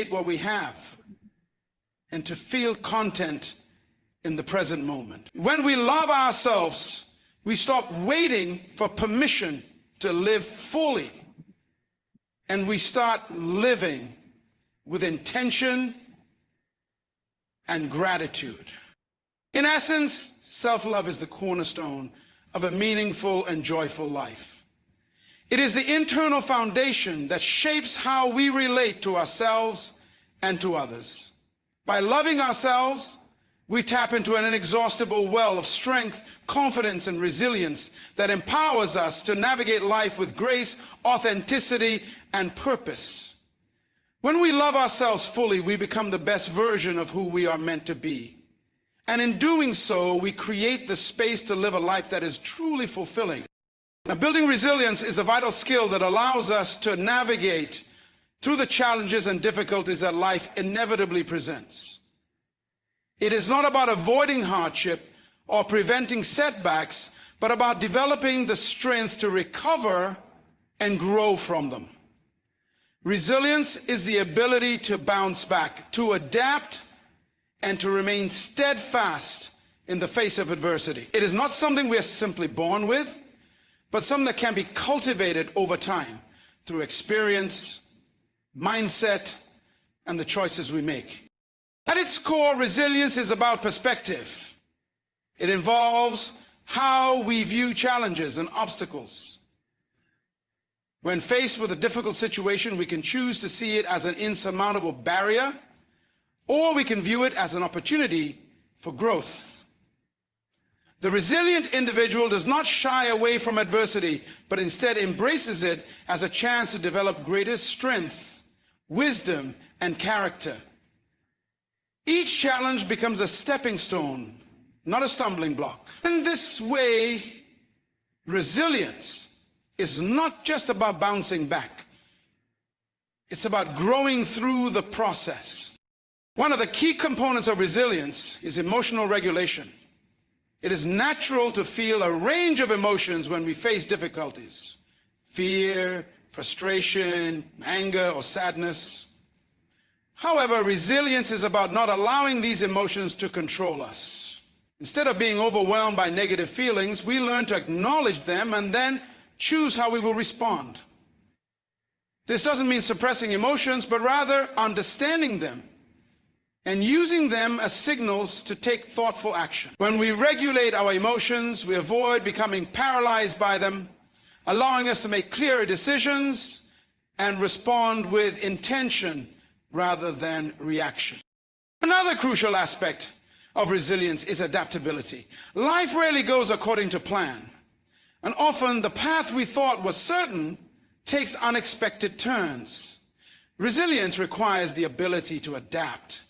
what we have and to feel content in the present moment. When we love ourselves, we stop waiting for permission to live fully, and we start living with intention and gratitude. In essence, self-love is the cornerstone of a meaningful and joyful life. It is the internal foundation that shapes how we relate to ourselves and to others. By loving ourselves, we tap into an inexhaustible well of strength, confidence, and resilience that empowers us to navigate life with grace, authenticity, and purpose. When we love ourselves fully, we become the best version of who we are meant to be. And in doing so, we create the space to live a life that is truly fulfilling. Now, building resilience is a vital skill that allows us to navigate through the challenges and difficulties that life inevitably presents. It is not about avoiding hardship or preventing setbacks, but about developing the strength to recover and grow from them. Resilience is the ability to bounce back, to adapt, and to remain steadfast in the face of adversity. It is not something we are simply born with, but something that can be cultivated over time through experience, mindset, and the choices we make. At its core, resilience is about perspective. It involves how we view challenges and obstacles. When faced with a difficult situation, we can choose to see it as an insurmountable barrier, or we can view it as an opportunity for growth. The resilient individual does not shy away from adversity, but instead embraces it as a chance to develop greater strength, wisdom, and character. Each challenge becomes a stepping stone, not a stumbling block. In this way, resilience is not just about bouncing back. It's about growing through the process. One of the key components of resilience is emotional regulation. It is natural to feel a range of emotions when we face difficulties: fear, frustration, anger, or sadness. However, resilience is about not allowing these emotions to control us. Instead of being overwhelmed by negative feelings, we learn to acknowledge them and then choose how we will respond. This doesn't mean suppressing emotions, but rather understanding them and using them as signals to take thoughtful action. When we regulate our emotions, we avoid becoming paralyzed by them, allowing us to make clearer decisions and respond with intention rather than reaction. Another crucial aspect of resilience is adaptability. Life rarely goes according to plan, and often the path we thought was certain takes unexpected turns. Resilience requires the ability to adapt,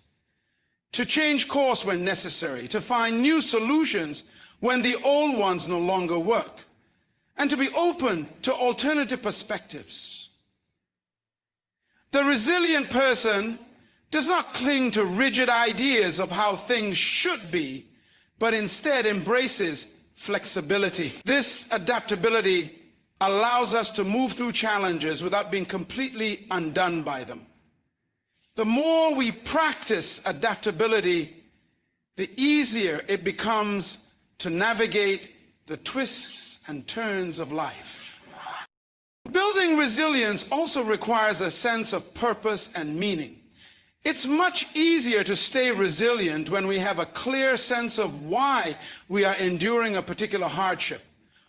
to change course when necessary, to find new solutions when the old ones no longer work, and to be open to alternative perspectives. The resilient person does not cling to rigid ideas of how things should be, but instead embraces flexibility. This adaptability allows us to move through challenges without being completely undone by them. The more we practice adaptability, the easier it becomes to navigate the twists and turns of life. Building resilience also requires a sense of purpose and meaning. It's much easier to stay resilient when we have a clear sense of why we are enduring a particular hardship.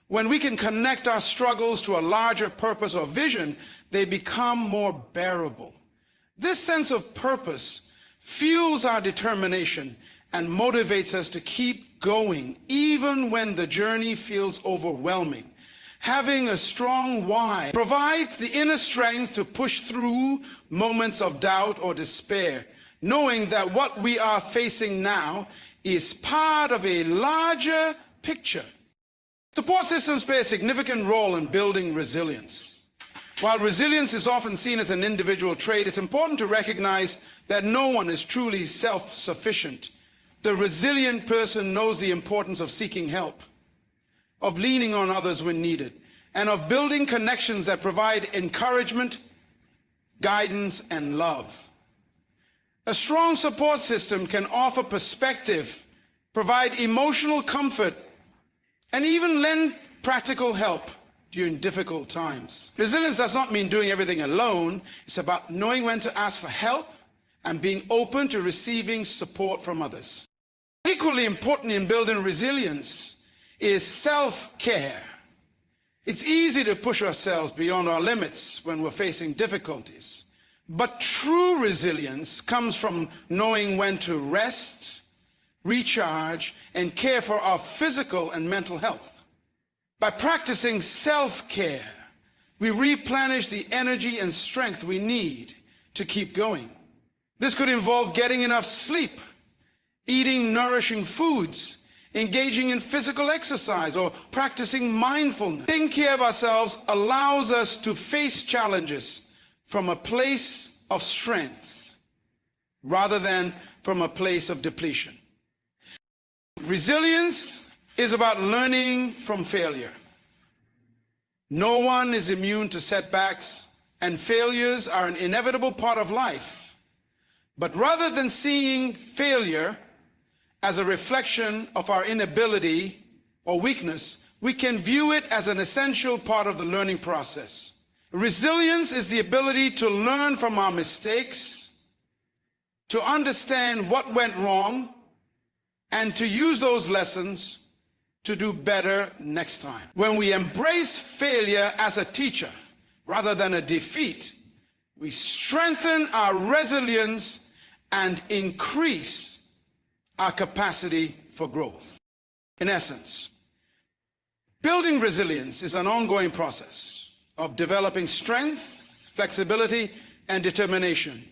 When we can connect our struggles to a larger purpose or vision, they become more bearable. This sense of purpose fuels our determination and motivates us to keep going, even when the journey feels overwhelming. Having a strong why provides the inner strength to push through moments of doubt or despair, knowing that what we are facing now is part of a larger picture. Support systems play a significant role in building resilience. While resilience is often seen as an individual trait, it's important to recognize that no one is truly self-sufficient. The resilient person knows the importance of seeking help, of leaning on others when needed, and of building connections that provide encouragement, guidance, and love. A strong support system can offer perspective, provide emotional comfort, and even lend practical help during difficult times. Resilience does not mean doing everything alone. It's about knowing when to ask for help and being open to receiving support from others. Equally important in building resilience is self-care. It's easy to push ourselves beyond our limits when we're facing difficulties. But true resilience comes from knowing when to rest, recharge, and care for our physical and mental health. By practicing self-care, we replenish the energy and strength we need to keep going. This could involve getting enough sleep, eating nourishing foods, engaging in physical exercise, or practicing mindfulness. Taking care of ourselves allows us to face challenges from a place of strength rather than from a place of depletion. Resilience is about learning from failure. No one is immune to setbacks, and failures are an inevitable part of life. But rather than seeing failure as a reflection of our inability or weakness, we can view it as an essential part of the learning process. Resilience is the ability to learn from our mistakes, to understand what went wrong, and to use those lessons to do better next time. When we embrace failure as a teacher rather than a defeat, we strengthen our resilience and increase our capacity for growth. In essence, building resilience is an ongoing process of developing strength, flexibility, and determination.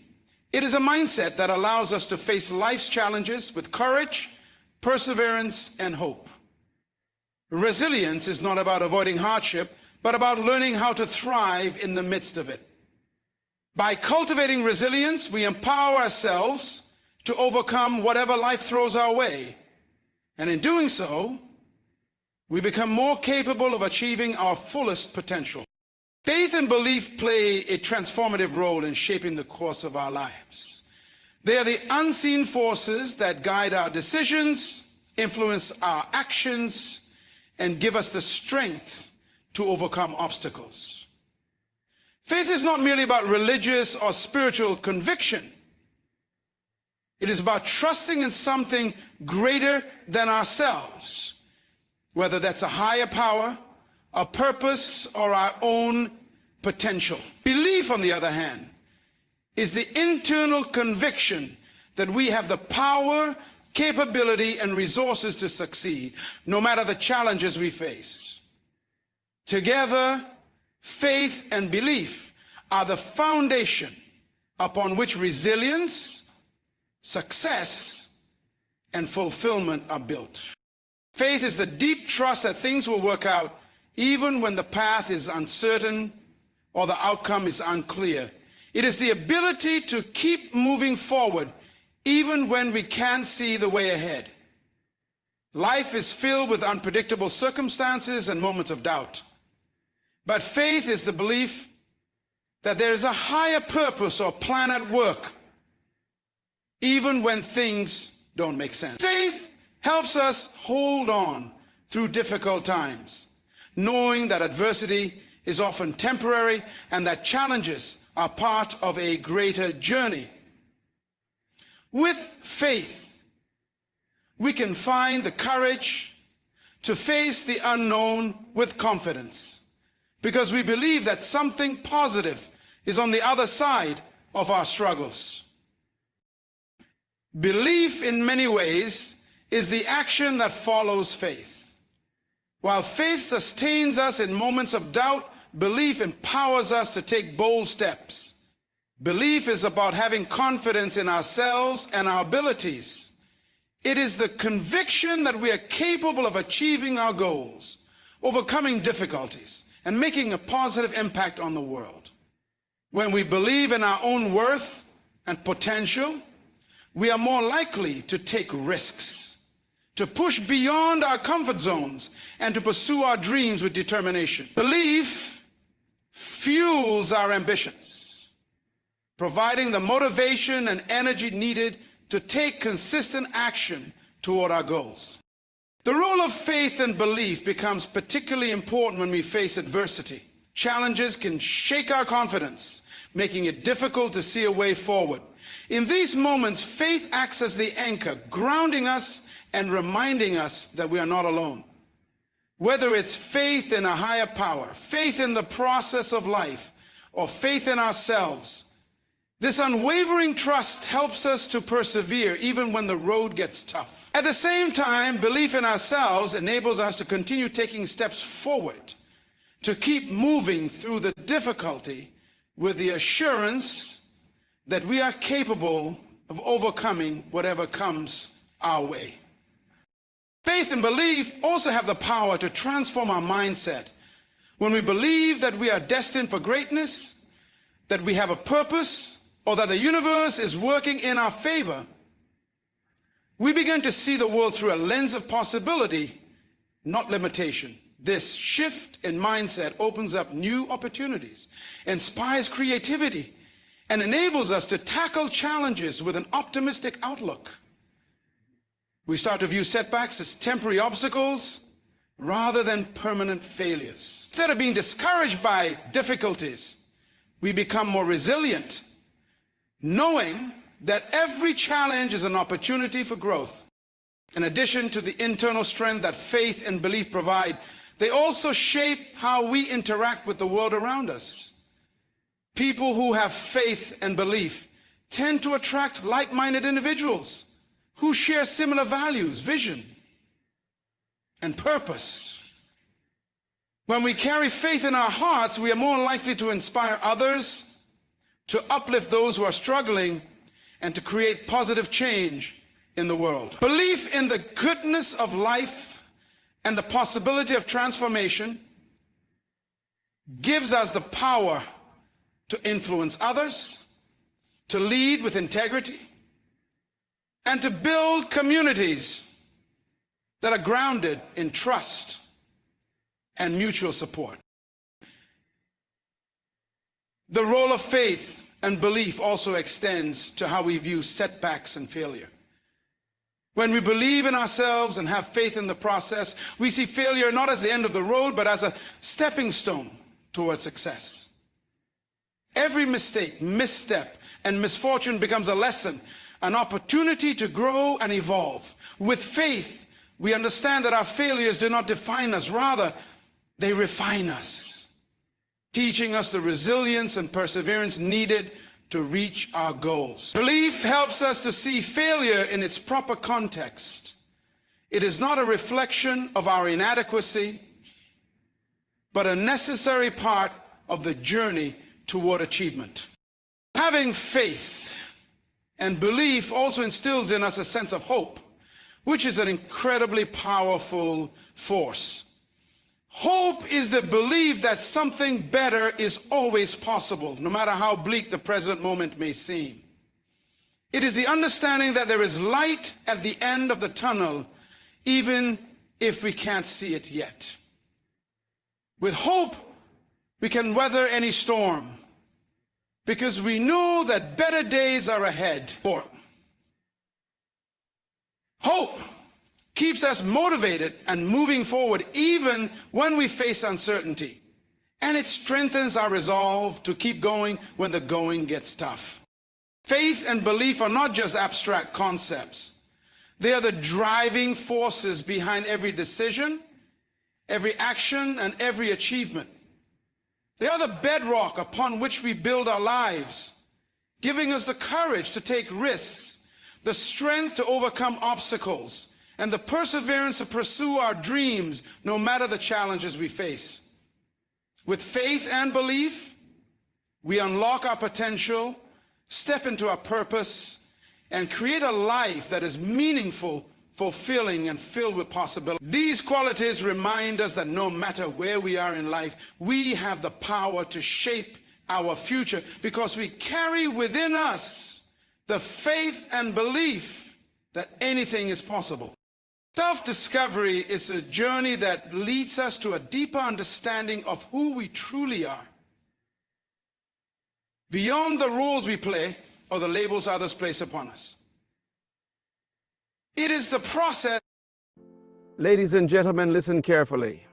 It is a mindset that allows us to face life's challenges with courage, perseverance, and hope. Resilience is not about avoiding hardship, but about learning how to thrive in the midst of it. By cultivating resilience, we empower ourselves to overcome whatever life throws our way. And in doing so, we become more capable of achieving our fullest potential. Faith and belief play a transformative role in shaping the course of our lives. They are the unseen forces that guide our decisions, influence our actions, and give us the strength to overcome obstacles. Faith is not merely about religious or spiritual conviction. It is about trusting in something greater than ourselves, whether that's a higher power, a purpose, or our own potential. Belief, on the other hand, is the internal conviction that we have the power, capability, and resources to succeed, no matter the challenges we face. Together, faith and belief are the foundation upon which resilience, success, and fulfillment are built. Faith is the deep trust that things will work out even when the path is uncertain or the outcome is unclear. It is the ability to keep moving forward even when we can't see the way ahead. Life is filled with unpredictable circumstances and moments of doubt. But faith is the belief that there is a higher purpose or plan at work, even when things don't make sense. Faith helps us hold on through difficult times, knowing that adversity is often temporary and that challenges are part of a greater journey. With faith, we can find the courage to face the unknown with confidence, because we believe that something positive is on the other side of our struggles. Belief, in many ways, is the action that follows faith. While faith sustains us in moments of doubt, belief empowers us to take bold steps. Belief is about having confidence in ourselves and our abilities. It is the conviction that we are capable of achieving our goals, overcoming difficulties, and making a positive impact on the world. When we believe in our own worth and potential, we are more likely to take risks, to push beyond our comfort zones, and to pursue our dreams with determination. Belief fuels our ambitions, providing the motivation and energy needed to take consistent action toward our goals. The role of faith and belief becomes particularly important when we face adversity. Challenges can shake our confidence, making it difficult to see a way forward. In these moments, faith acts as the anchor, grounding us and reminding us that we are not alone. Whether it's faith in a higher power, faith in the process of life, or faith in ourselves, this unwavering trust helps us to persevere even when the road gets tough. At the same time, belief in ourselves enables us to continue taking steps forward, to keep moving through the difficulty with the assurance that we are capable of overcoming whatever comes our way. Faith and belief also have the power to transform our mindset. When we believe that we are destined for greatness, that we have a purpose, or that the universe is working in our favor, we begin to see the world through a lens of possibility, not limitation. This shift in mindset opens up new opportunities, inspires creativity, and enables us to tackle challenges with an optimistic outlook. We start to view setbacks as temporary obstacles rather than permanent failures. Instead of being discouraged by difficulties, we become more resilient, knowing that every challenge is an opportunity for growth. In addition to the internal strength that faith and belief provide, they also shape how we interact with the world around us. People who have faith and belief tend to attract like-minded individuals who share similar values, vision, and purpose. When we carry faith in our hearts, we are more likely to inspire others, to uplift those who are struggling, and to create positive change in the world. Belief in the goodness of life and the possibility of transformation gives us the power to influence others, to lead with integrity, and to build communities that are grounded in trust and mutual support. The role of faith and belief also extends to how we view setbacks and failure. When we believe in ourselves and have faith in the process, we see failure not as the end of the road, but as a stepping stone towards success. Every mistake, misstep, and misfortune becomes a lesson, an opportunity to grow and evolve. With faith, we understand that our failures do not define us. Rather, they refine us, teaching us the resilience and perseverance needed to reach our goals. Belief helps us to see failure in its proper context. It is not a reflection of our inadequacy, but a necessary part of the journey toward achievement. Having faith and belief also instills in us a sense of hope, which is an incredibly powerful force. Hope is the belief that something better is always possible, no matter how bleak the present moment may seem. It is the understanding that there is light at the end of the tunnel, even if we can't see it yet. With hope, we can weather any storm, because we know that better days are ahead. Hope keeps us motivated and moving forward even when we face uncertainty. And it strengthens our resolve to keep going when the going gets tough. Faith and belief are not just abstract concepts. They are the driving forces behind every decision, every action, and every achievement. They are the bedrock upon which we build our lives, giving us the courage to take risks, the strength to overcome obstacles, and the perseverance to pursue our dreams no matter the challenges we face. With faith and belief, we unlock our potential, step into our purpose, and create a life that is meaningful, fulfilling, and filled with possibility. These qualities remind us that no matter where we are in life, we have the power to shape our future because we carry within us the faith and belief that anything is possible. Self-discovery is a journey that leads us to a deeper understanding of who we truly are. beyond the roles we play or the labels others place upon us. It is the process. Ladies and gentlemen, listen carefully.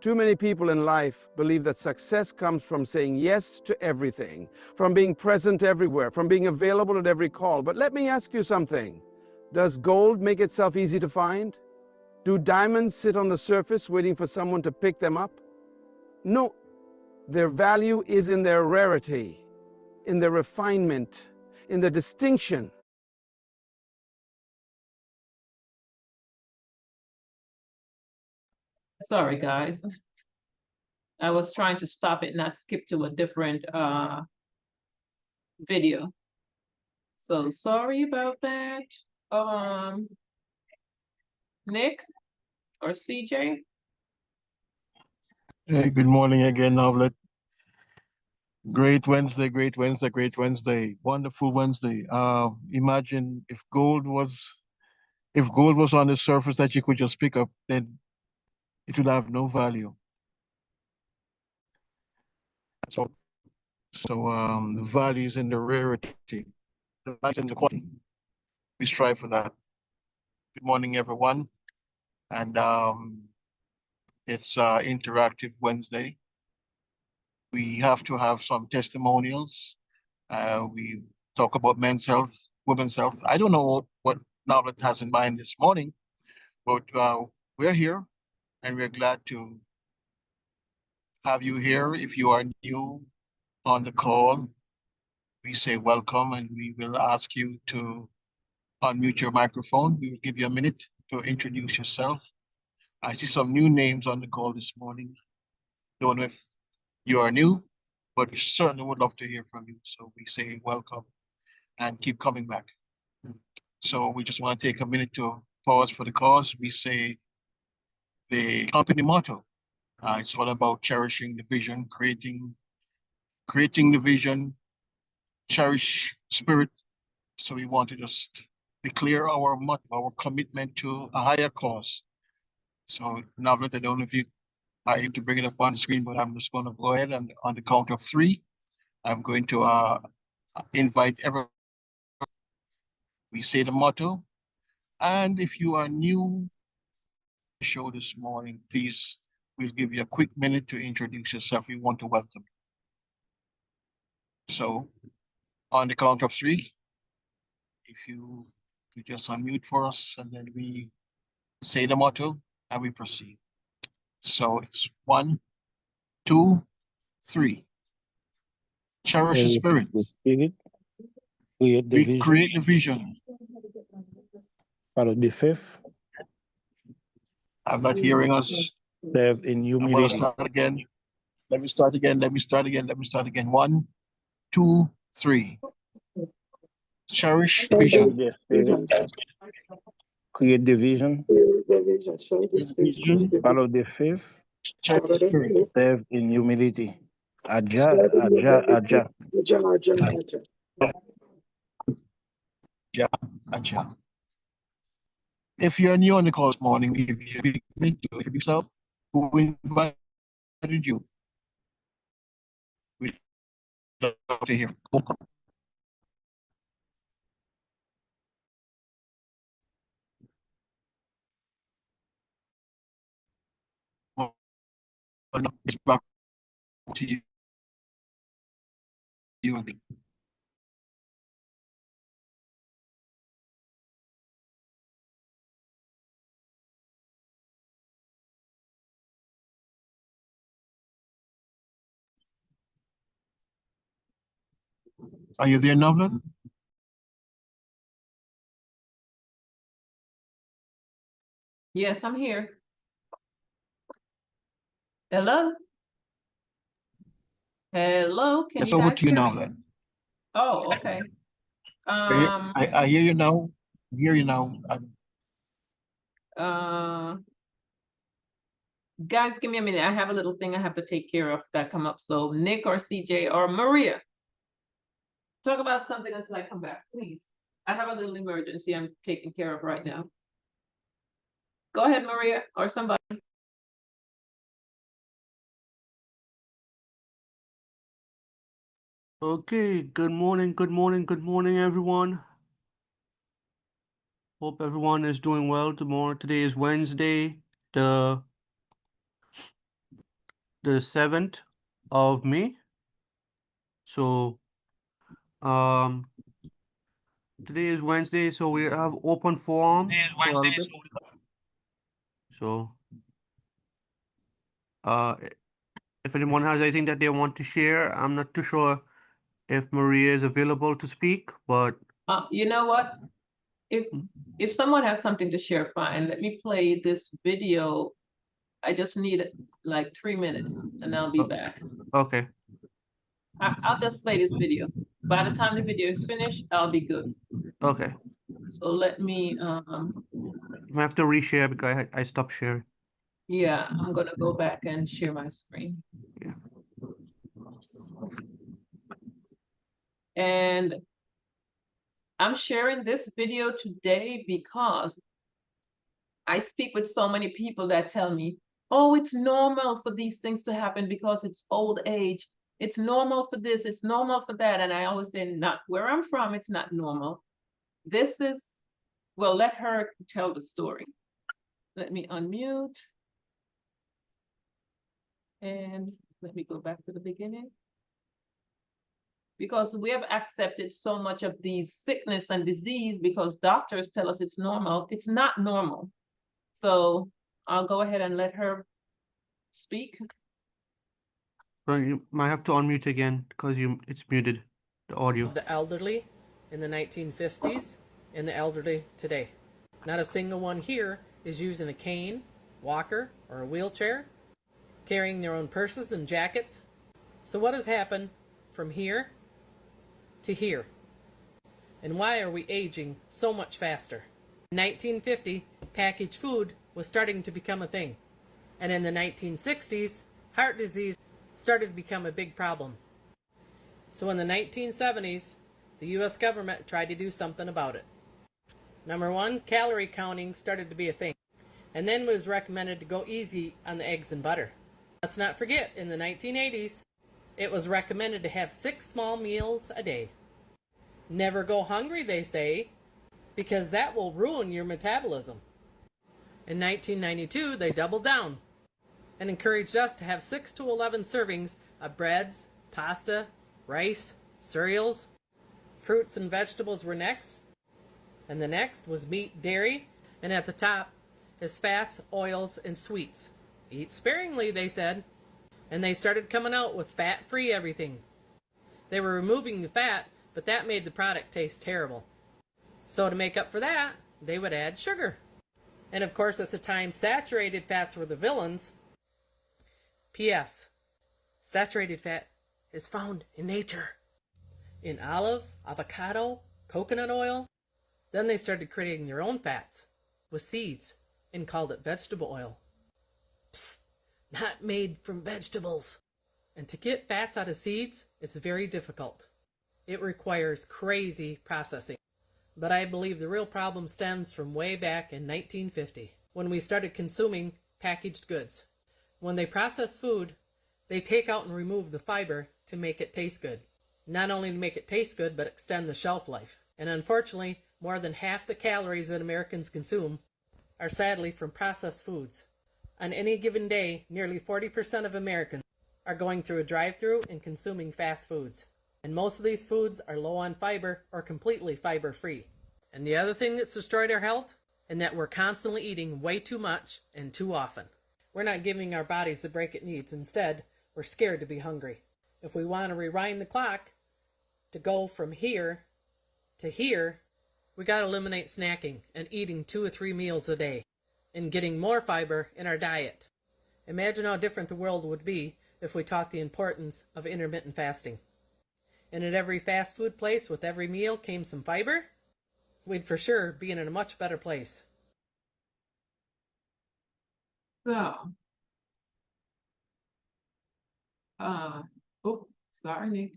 Too many people in life believe that success comes from saying yes to everything, from being present everywhere, from being available at every call. But let me ask you something. Does gold make itself easy to find? Do diamonds sit on the surface waiting for someone to pick them up? No. Their value is in their rarity, in their refinement, in the distinction. Sorry, guys. I was trying to stop it, not skip to a different video. So sorry about that. Nick or CJ? Hey, good morning again, Novlet. Great Wednesday, great Wednesday, great Wednesday, wonderful Wednesday. Imagine if gold was on the surface that you could just pick up, then it would have no value. So the value is in the rarity, the value is in the quality. We strive for that. Good morning, everyone, and it's Interactive Wednesday. We have to have some testimonials. We talk about men's health, women's health. I don't know what Novlet has in mind this morning, but we're here and we're glad to have you here. If you are new on the call, we say welcome and we will ask you to unmute your microphone. We will give you a minute to introduce yourself. I see some new names on the call this morning. Don't know if you are new, but we certainly would love to hear from you. So we say welcome and keep coming back. So we just want to take a minute to pause for the cause. We say the company motto. It's all about cherishing the vision, creating the vision, cherish spirit. So we want to just declare our motto, our commitment to a higher cause. So now that I don't know if you are able to bring it up on the screen, but I'm just going to go ahead and on the count of 3, I'm going to invite everyone. We say the motto. And if you are new to the show this morning, please, we'll give you a quick minute to introduce yourself. We want to welcome you. So on the count of 3, if you could just unmute for us, and then we say the motto and we proceed. So it's 1, 2, 3. Cherish the spirit. Create the We vision. create the vision. Follow the faith. I'm not hearing us. Serve in I'm going to humility. start again. Let me start again. 1, 2, 3. Cherish the vision. The spirit. Create the vision. Vision. Follow the faith. Cherish the spirit. Serve in humility. Aja. Acha. If you're new on the call this morning, we give you a big minute to introduce yourself. Who invited you? We'd love to hear. Welcome. It's back to you. Again. Are you there, Novlan? Yes, I'm here. Hello? Hello, can It's you over guys to you hear now, me? then. Oh, okay. I hear you now. Guys, give me a minute. I have a little thing I have to take care of that come up. So Nick or CJ or Maria, talk about something until I come back, please. I have a little emergency I'm taking care of right now. Go ahead, Maria, or somebody. Okay, good morning, everyone. Hope everyone is doing well tomorrow. Today is Wednesday, the 7th of May. So, um, today is Wednesday, so we have open forum for a little bit. So, uh, if anyone has anything that they want to share, I'm not too sure if Maria is available to speak, but You know what? If if someone has something to share, fine. Let me play this video. I just need like 3 minutes and I'll be back. okay, I'll just play this video. By the time the video is finished, I'll be good. okay. So let me I have to reshare because I stopped sharing. yeah, I'm gonna go back and share my screen. Yeah. And I'm sharing this video today because I speak with so many people that tell me, oh, it's normal for these things to happen because it's old age. It's normal for this, it's normal for that. And I always say, not where I'm from, it's not normal. This is, well, let her tell the story. Let me unmute. And let me go back to the beginning. Because we have accepted so much of these sickness and disease because doctors tell us it's normal. It's not normal. So I'll go ahead and let her speak. So you might have to unmute again because it's muted, the audio. The elderly in the 1950s and the elderly today. Not a single one here is using a cane, walker, or a wheelchair, carrying their own purses and jackets. So what has happened from here to here? And why are we aging so much faster? In 1950, packaged food was starting to become a thing. And in the 1960s, heart disease started to become a big problem. So in the 1970s, the US government tried to do something about it. Number one, calorie counting started to be a thing. And then it was recommended to go easy on the eggs and butter. Let's not forget, in the 1980s, it was recommended to have 6 small meals a day. Never go hungry, they say, because that will ruin your metabolism. In 1992, they doubled down and encouraged us to have 6 to 11 servings of breads, pasta, rice, cereals. Fruits and vegetables were next. And the next was meat, dairy, and at the top is fats, oils, and sweets. Eat sparingly, they said. And they started coming out with fat-free everything. They were removing the fat, but that made the product taste terrible. So to make up for that, they would add sugar. And of course, at the time, saturated fats were the villains. P.S. Saturated fat is found in nature. In olives, avocado, coconut oil. Then they started creating their own fats with seeds and called it vegetable oil. Psst, not made from vegetables. And to get fats out of seeds is very difficult. It requires crazy processing. But I believe the real problem stems from way back in 1950, when we started consuming packaged goods. When they process food, they take out and remove the fiber to make it taste good. Not only to make it taste good, but extend the shelf life. And unfortunately, more than half the calories that Americans consume are sadly from processed foods. On any given day, nearly 40% of Americans are going through a drive-thru and consuming fast foods. And most of these foods are low on fiber or completely fiber-free. And the other thing that's destroyed our health, and that we're constantly eating way too much and too often. We're not giving our bodies the break it needs. Instead, we're scared to be hungry. If we want to rewind the clock to go from here to here, we got to eliminate snacking and eating 2 or 3 meals a day and getting more fiber in our diet. Imagine how different the world would be if we taught the importance of intermittent fasting. And at every fast food place with every meal came some fiber, we'd for sure be in a much better place. So, oh, sorry, Nick.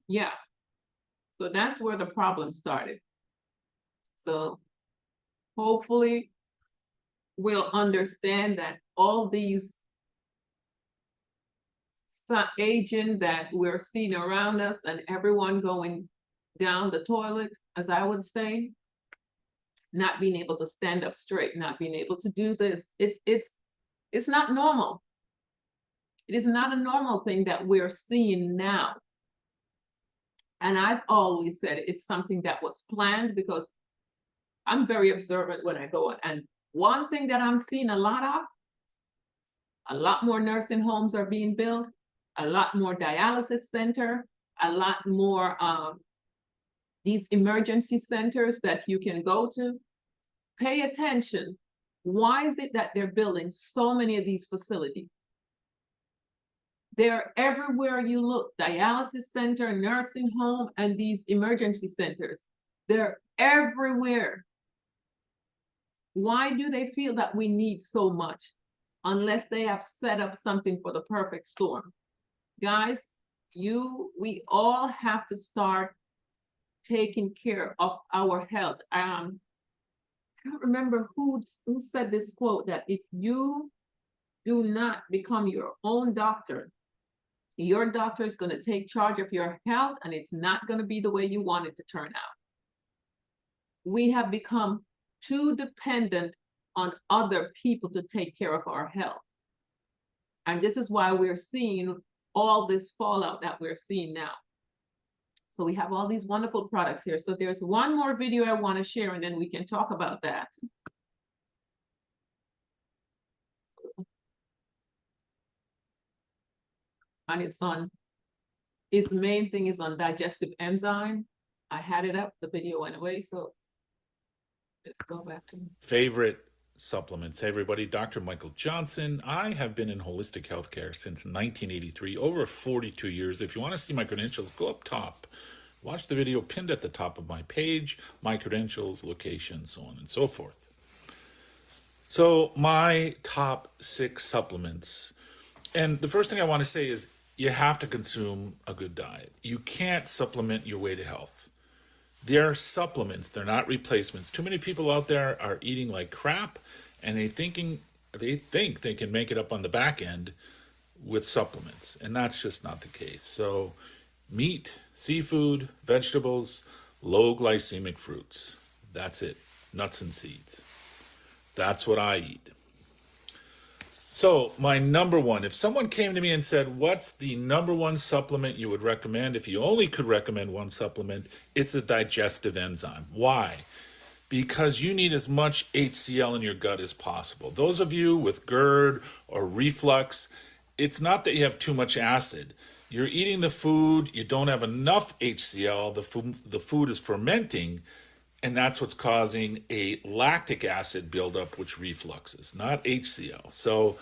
Yeah. So that's where the problem started. So hopefully we'll understand that all these aging that we're seeing around us and everyone going down the toilet, as I would say, not being able to stand up straight, not being able to do this. It's not normal. It is not a normal thing that we're seeing now. And I've always said it's something that was planned, because I'm very observant when I go. And one thing that I'm seeing a lot more nursing homes are being built, a lot more dialysis center, a lot more these emergency centers that you can go to. Pay attention. Why is it that they're building so many of these facilities? They're everywhere you look: dialysis center, nursing home, and these emergency centers. They're everywhere. Why do they feel that we need so much? Unless they have set up something for the perfect storm. Guys, we all have to start taking care of our health. I don't remember who said this quote, that if you do not become your own doctor, your doctor is going to take charge of your health, and it's not going to be the way you want it to turn out. We have become too dependent on other people to take care of our health. And this is why we're seeing all this fallout that we're seeing now. So we have all these wonderful products here. So there's one more video I want to share, and then we can talk about that. And it's on, its main thing is on digestive enzyme. I had it up, the video went away, so let's go back to favorite supplements. Hey everybody, Dr. Michael Johnson. I have been in holistic healthcare since 1983, over 42 years. If you want to see my credentials, go up top. Watch the video pinned at the top of my page, my credentials, location, so on and so forth. So my top 6 supplements. And the first thing I want to say is you have to consume a good diet. You can't supplement your way to health. They're supplements, they're not replacements. Too many people out there are eating like crap, and they think they can make it up on the back end with supplements, and that's just not the case. So meat, seafood, vegetables, low glycemic fruits. That's it. Nuts and seeds. That's what I eat. So my number one, if someone came to me and said, what's the number one supplement you would recommend? If you only could recommend one supplement, it's a digestive enzyme. Why? Because you need as much HCl in your gut as possible. Those of you with GERD or reflux, it's not that you have too much acid. You're eating the food, you don't have enough HCl, the food is fermenting, and that's what's causing a lactic acid buildup, which refluxes, not HCl. So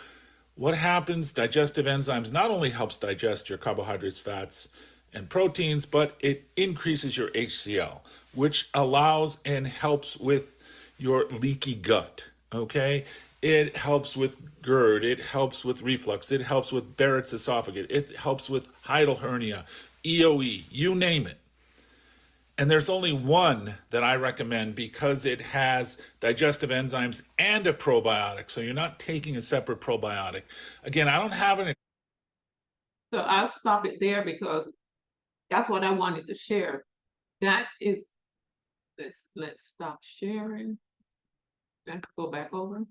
what happens, digestive enzymes not only helps digest your carbohydrates, fats, and proteins, but it increases your HCl, which allows and helps with your leaky gut, okay? It helps with GERD, it helps with reflux, it helps with Barrett's esophagus, it helps with hiatal hernia, EOE, you name it. And there's only one that I recommend because it has digestive enzymes and a probiotic. So you're not taking a separate probiotic. Again, I don't have an... So I'll stop it there because that's what I wanted to share. That is, let's stop sharing. I could go back over.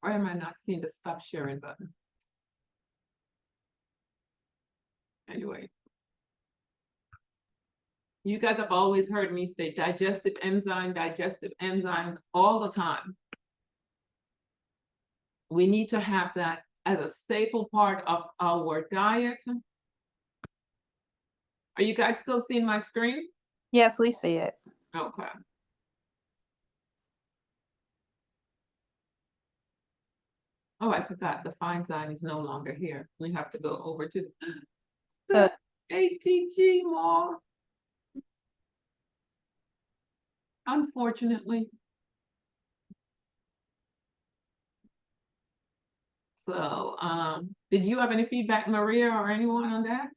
Or am I not seeing the stop sharing button? Anyway. You guys have always heard me say digestive enzyme all the time. We need to have that as a staple part of our diet. Are you guys still seeing my screen? Yes, we see it. Okay. Oh, I forgot the fine sign is no longer here. We have to go over to the ATG mall. Unfortunately. So, did you have any feedback, Maria, or anyone on that?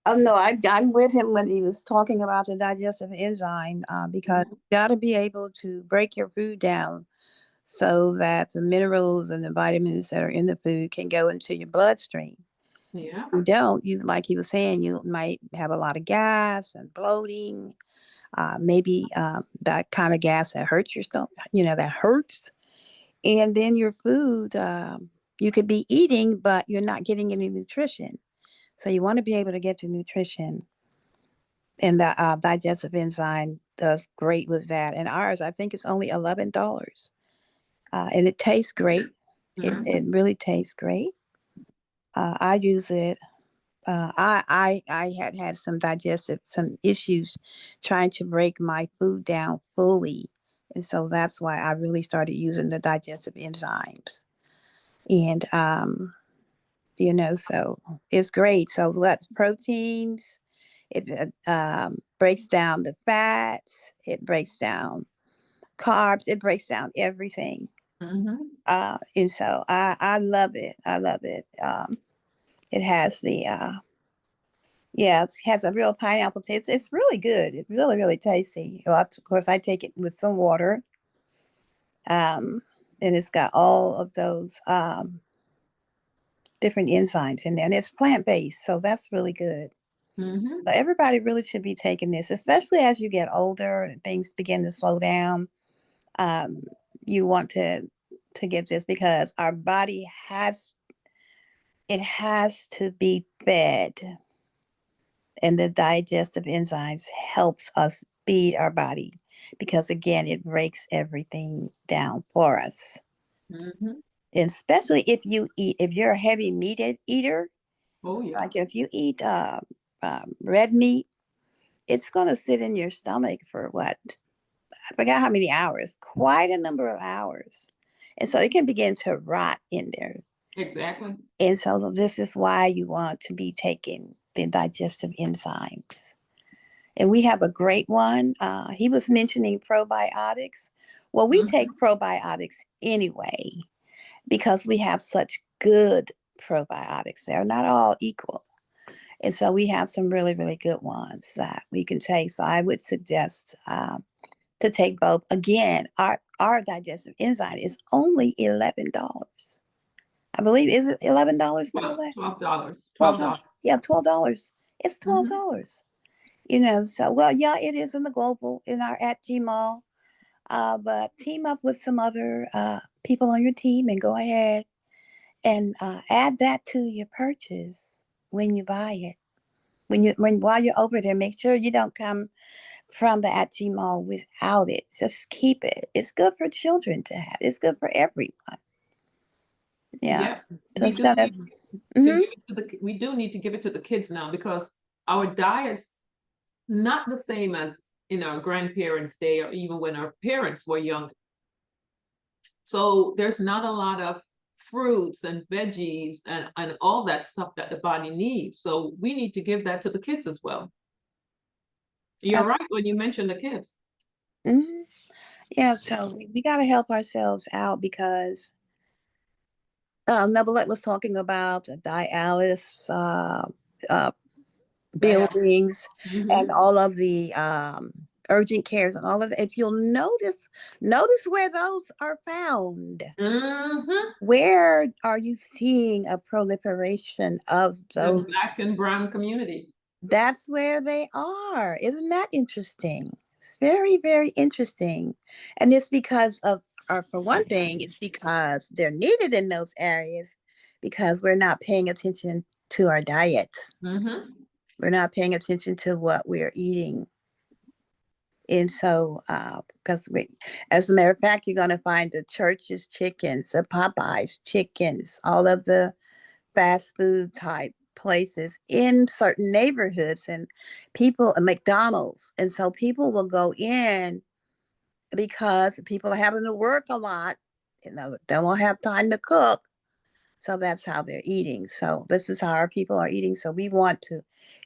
Oh, no, I'm with him when he was talking about the digestive enzyme because you got to be able to break your food down so that the minerals and the vitamins that are in the food can go into your bloodstream. Yeah. You don't, you like he was saying, you might have a lot of gas and bloating, maybe that kind of gas that hurts your stomach, that hurts. And then your food, you could be eating, but you're not getting any nutrition. So you want to be able to get the nutrition. And the digestive enzyme does great with that. And ours, I think it's only $11. And it tastes great. It really tastes great. I use it. I had some issues trying to break my food down fully. And so that's why I really started using the digestive enzymes. And, so it's great. So what proteins, it breaks down the fats, it breaks down carbs, it breaks down everything. And so I love it. I love it. It has it has a real pineapple taste. It's really good. It's really, really tasty. Well, of course, I take it with some water. And it's got all of those different enzymes in there. And it's plant-based, so that's really good. So everybody really should be taking this, especially as you get older and things begin to slow down. You want to get this because our body has to be fed, and the digestive enzymes helps us feed our body because again it breaks everything down for us. And especially if you're a heavy meat eater. Oh yeah. Like if you eat red meat, it's going to sit in your stomach for what? I forgot how many hours, quite a number of hours. And so it can begin to rot in there. Exactly. And so this is why you want to be taking the digestive enzymes. And we have a great one. He was mentioning probiotics. Well, we take probiotics anyway because we have such good probiotics. They're not all equal. And so we have some really, really good ones that we can take. So I would suggest to take both. Again, our digestive enzyme is only $11. I believe, is it $11 now? $12. $12. Yeah, $12. It's $12. So well, yeah, it is in the global in our at Gmail. But team up with some other people on your team and go ahead and add that to your purchase when you buy it. While you're over there, make sure you don't come from the at Gmail without it. Just keep it. It's good for children to have. It's good for everyone. Yeah. We Just do gotta. need to Mhm. give it to we do need to give it to the kids now because our diet's not the same as in our grandparents' day or even when our parents were young. So there's not a lot of fruits and veggies and all that stuff that the body needs. So we need to give that to the kids as well. You're right when you mention the kids. Mhm. Yeah. So we gotta help ourselves out because Nebelet was talking about dialysis buildings and all of the urgent cares and all of that. If you'll notice where those are found. Where are you seeing a proliferation of The those? Black and brown community. That's where they are. Isn't that interesting? It's very, very interesting. And it's because of, or for one thing, it's because they're needed in those areas because we're not paying attention to our diets. We're not paying attention to what we're eating. And so, because as a matter of fact, you're going to find the Church's chickens, the Popeyes chickens, all of the fast food type places in certain neighborhoods and McDonald's. And so people will go in because people are having to work a lot, they won't have time to cook. So that's how they're eating. So this is how our people are eating. So we want to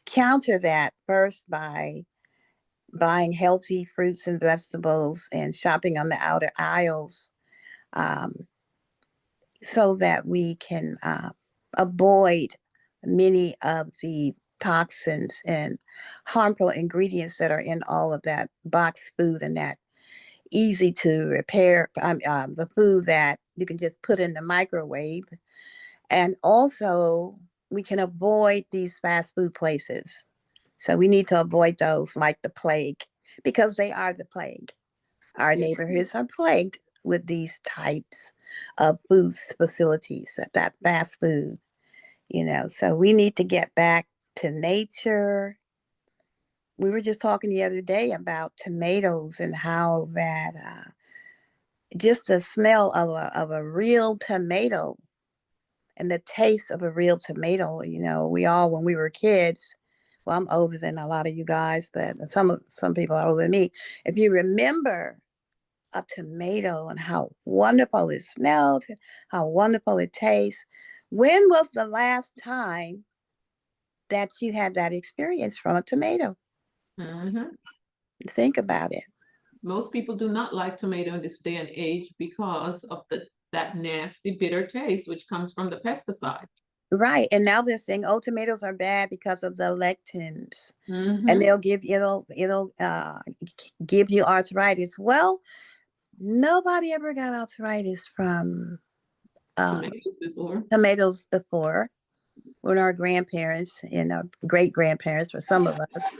counter that first by buying healthy fruits and vegetables and shopping on the outer aisles um, so that we can avoid many of the toxins and harmful ingredients that are in all of that boxed food and that easy to repair, the food that you can just put in the microwave. And also, we can avoid these fast food places. So we need to avoid those like the plague, because they are the plague. Our Yeah. neighborhoods are plagued with these types of food facilities, that fast food, so we need to get back to nature. We were just talking the other day about tomatoes and how that just the smell of a real tomato and the taste of a real tomato. We all, when we were kids, well, I'm older than a lot of you guys, but some people are older than me. If you remember a tomato and how wonderful it smelled, how wonderful it tastes, when was the last time that you had that experience from a tomato? Mhm. Think about it. Most people do not like tomato in this day and age because of that nasty bitter taste which comes from the pesticide. Right. And now they're saying, oh, tomatoes are bad because of the lectins. And Mhm. they'll give you arthritis. Well, nobody ever got arthritis from Tomatoes before. tomatoes before. When our grandparents and our great grandparents, for some of us,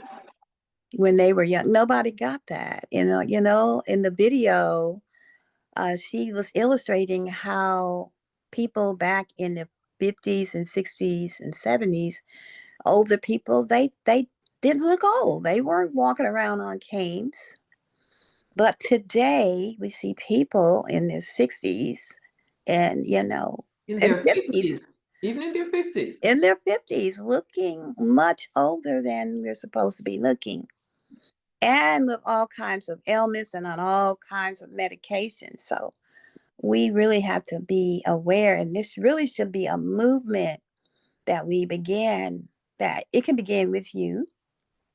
when they were young, nobody got that. In the video, she was illustrating how people back in the 50s and 60s and 70s, older people, they didn't look old. They weren't walking around on canes. But today we see people in their 60s and In and their 50s, 50s, even in their 50s. in their 50s, looking much older than we're supposed to be looking, and with all kinds of ailments and on all kinds of medications. So we really have to be aware, and this really should be a movement that we begin, that it can begin with you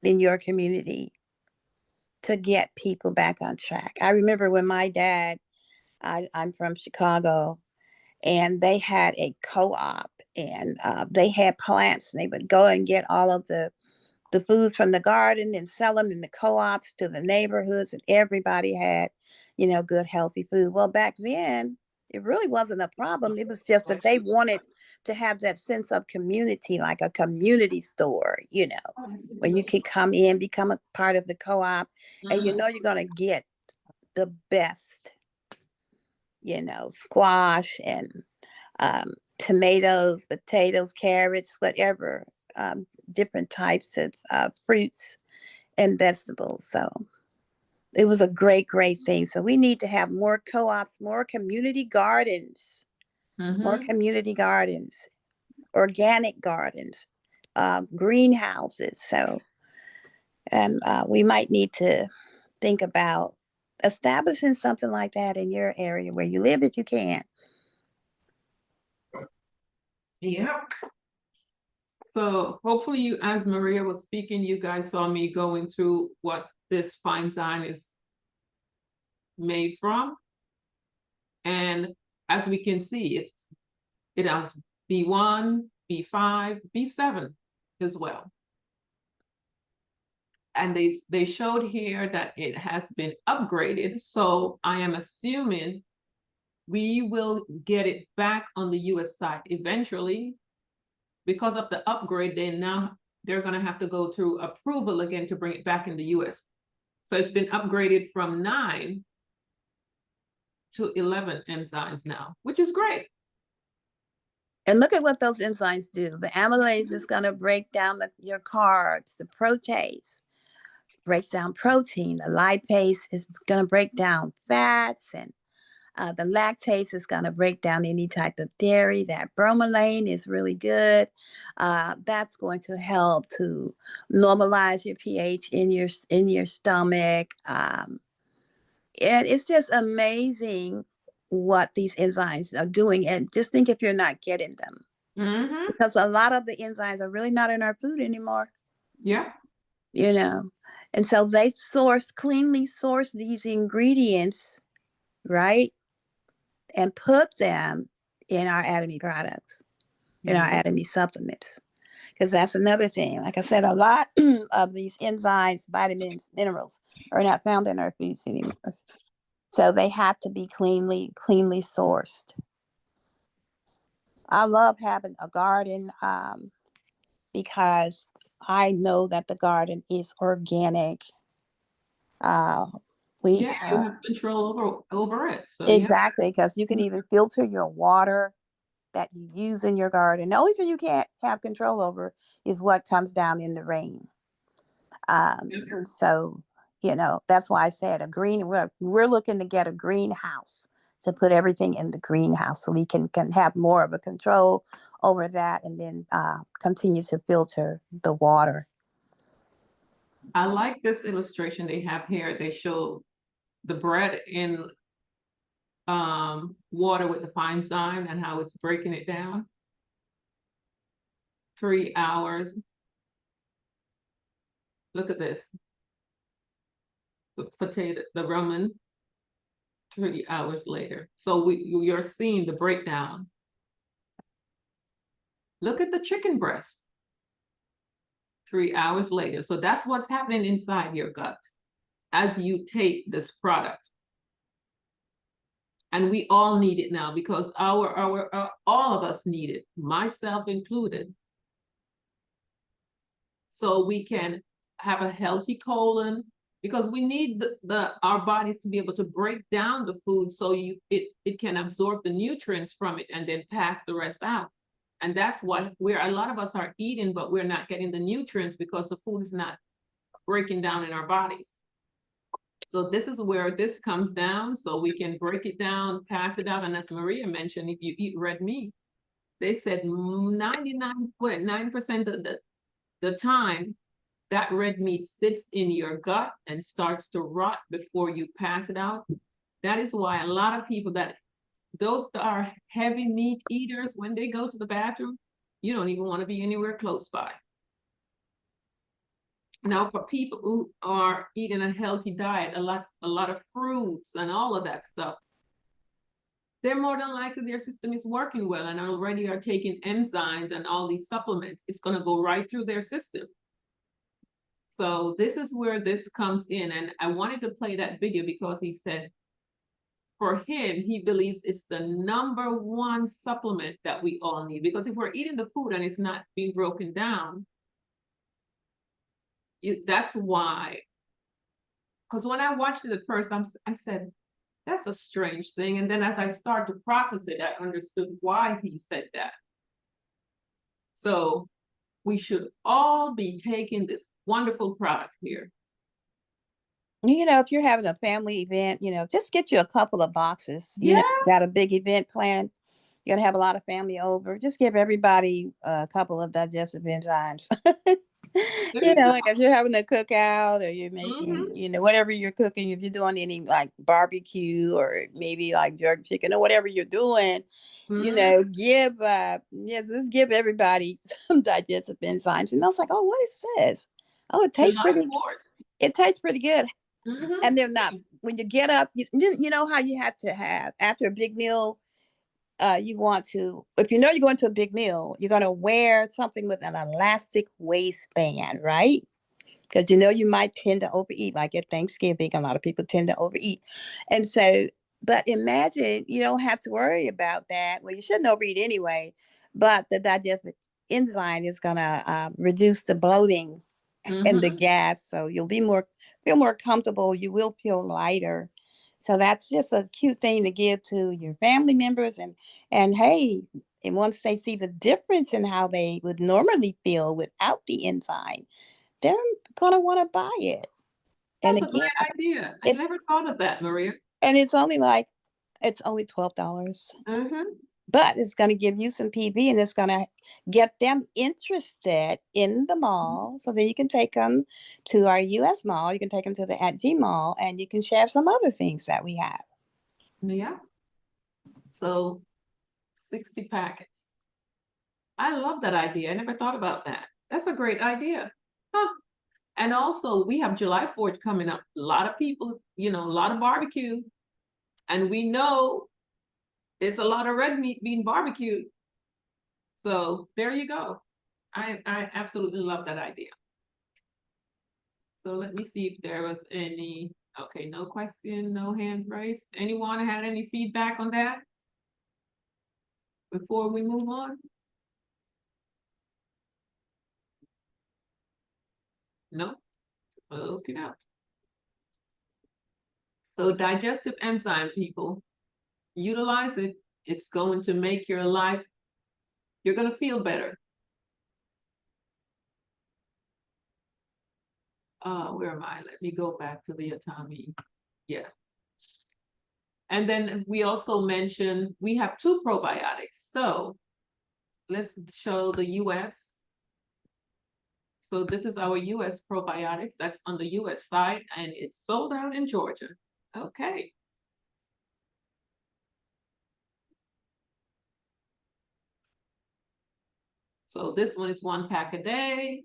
in your community to get people back on track. I remember when my dad, I'm from Chicago, and they had a co-op, and they had plants, and they would go and get all of the foods from the garden and sell them in the co-ops to the neighborhoods, and everybody had, good healthy food. Well, back then, it really wasn't a problem. It was just that they wanted to have that sense of community, like a community store, where you could come in, become a part of the co-op, and you're going to get the best, squash and tomatoes, potatoes, carrots, whatever, different types of fruits and vegetables. So it was a great, great thing. So we need to have more co-ops, more community gardens, more Mhm. community gardens, organic gardens, greenhouses. So, and we might need to think about establishing something like that in your area where you live if you can. Yeah. So hopefully you, as Maria was speaking, you guys saw me going through what this fine sign is made from. And as we can see, it has B1, B5, B7 as well. And they showed here that it has been upgraded. So I am assuming we will get it back on the US side eventually. Because of the upgrade, they're going to have to go through approval again to bring it back in the US. So it's been upgraded from 9 to 11 enzymes now, which is great. And look at what those enzymes do. The amylase is going to break down your carbs. The protease breaks down protein. The lipase is going to break down fats, and the lactase is going to break down any type of dairy. That bromelain is really good. That's going to help to normalize your pH in your stomach. And it's just amazing what these enzymes are doing. And just think if you're not getting them, Mm-hmm. because a lot of the enzymes are really not in our food anymore. Yeah. And so they cleanly source these ingredients, right? And put them in our Atomy products, in our Atomy supplements. Because that's another thing. Like I said, a lot of these enzymes, vitamins, minerals are not found in our foods anymore. So they have to be cleanly sourced. I love having a garden because I know that the garden is organic. Uh, we Yeah, you have control over it. So yeah. exactly, because you can even filter your water that you use in your garden. The only thing you can't have control over is what comes down in the rain. And so, that's why I said we're looking to get a greenhouse to put everything in the greenhouse so we can have more of a control over that, and then continue to filter the water. I like this illustration they have here. They show the bread in water with the fine sign and how it's breaking it down. 3 hours. Look at this. The potato, the Roman, 3 hours later. So you're seeing the breakdown. Look at the chicken breast. 3 hours later. So that's what's happening inside your gut as you take this product. And we all need it now because all of us need it, myself included. So we can have a healthy colon, because we need our bodies to be able to break down the food so it can absorb the nutrients from it and then pass the rest out. And that's what a lot of us are eating, but we're not getting the nutrients because the food is not breaking down in our bodies. So this is where this comes down, so we can break it down, pass it out. And as Maria mentioned, if you eat red meat, they said 99.9% of the time, that red meat sits in your gut and starts to rot before you pass it out. That is why a lot of people those that are heavy meat eaters, when they go to the bathroom, you don't even want to be anywhere close by. Now, for people who are eating a healthy diet, a lot of fruits and all of that stuff, they're more than likely their system is working well and already are taking enzymes and all these supplements. It's going to go right through their system. So this is where this comes in. And I wanted to play that video because he said, for him, he believes it's the #1 supplement that we all need. Because if we're eating the food and it's not being broken down, that's why. Because when I watched it at first, I said, that's a strange thing. And then as I started to process it, I understood why he said that. So we should all be taking this wonderful product here. If you're having a family event, just get you a couple of boxes. Yeah. Got a big event planned. You're going to have a lot of family over. Just give everybody a couple of digestive enzymes. Like if you're having a cookout or you're making, whatever you're cooking, if you're doing any like barbecue or maybe like jerk chicken or whatever you're doing, just give everybody some digestive enzymes. And I was like, oh, what is this? Oh, it tastes pretty good. And they're not, when you get up, you know how you have to have after a big meal, you want to, if you're going to a big meal, you're going to wear something with an elastic waistband, right? Because you might tend to overeat, like at Thanksgiving, a lot of people tend to overeat. And so, but imagine you don't have to worry about that. Well, you shouldn't overeat anyway, but the digestive enzyme is going to reduce the bloating and the gas. So you'll feel more comfortable. You will feel lighter. So that's just a cute thing to give to your family members. And hey, and once they see the difference in how they would normally feel without the enzyme, they're gonna want to buy it. That's a great idea. I never thought of that, Maria. And it's only $12. But it's going to give you some PB, and it's going to get them interested in the mall. So then you can take them to our US mall. You can take them to the at G mall, and you can share some other things that we have. Yeah. So 60 packets. I love that idea. I never thought about that. That's a great idea. Huh. And also we have July 4th coming up. A lot of people, a lot of barbecue. And we know it's a lot of red meat being barbecued. So there you go. I absolutely love that idea. So let me see if there was any Okay, no question, no hand raised. Anyone had any feedback on that? Before we move on? No? Okay. So digestive enzyme, people, utilize it. It's going to make your life, you're going to feel better. Where am I? Let me go back to the Atomy. Yeah. And then we also mentioned we have 2 probiotics. So let's show the US. So this is our US probiotics. That's on the US side, and it's sold out in Georgia. Okay. So this one is 1 pack a day.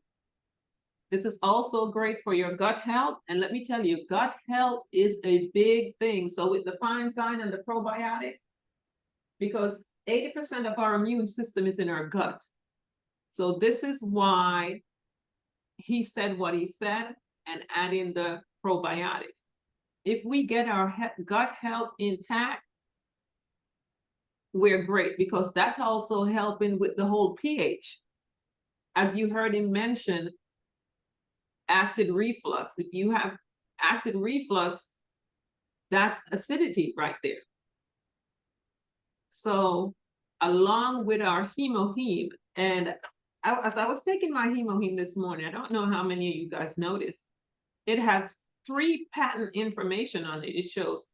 This is also great for your gut health. And let me tell you, gut health is a big thing. So with the fine sign and the probiotic, because 80% of our immune system is in our gut. So this is why he said what he said and add in the probiotics. If we get our gut health intact, we're great, because that's also helping with the whole pH. As you heard him mention, acid reflux. If you have acid reflux, that's acidity right there. So along with our hemoheme, and as I was taking my hemoheme this morning, I don't know how many of you guys noticed, it has 3 patent information on it. It shows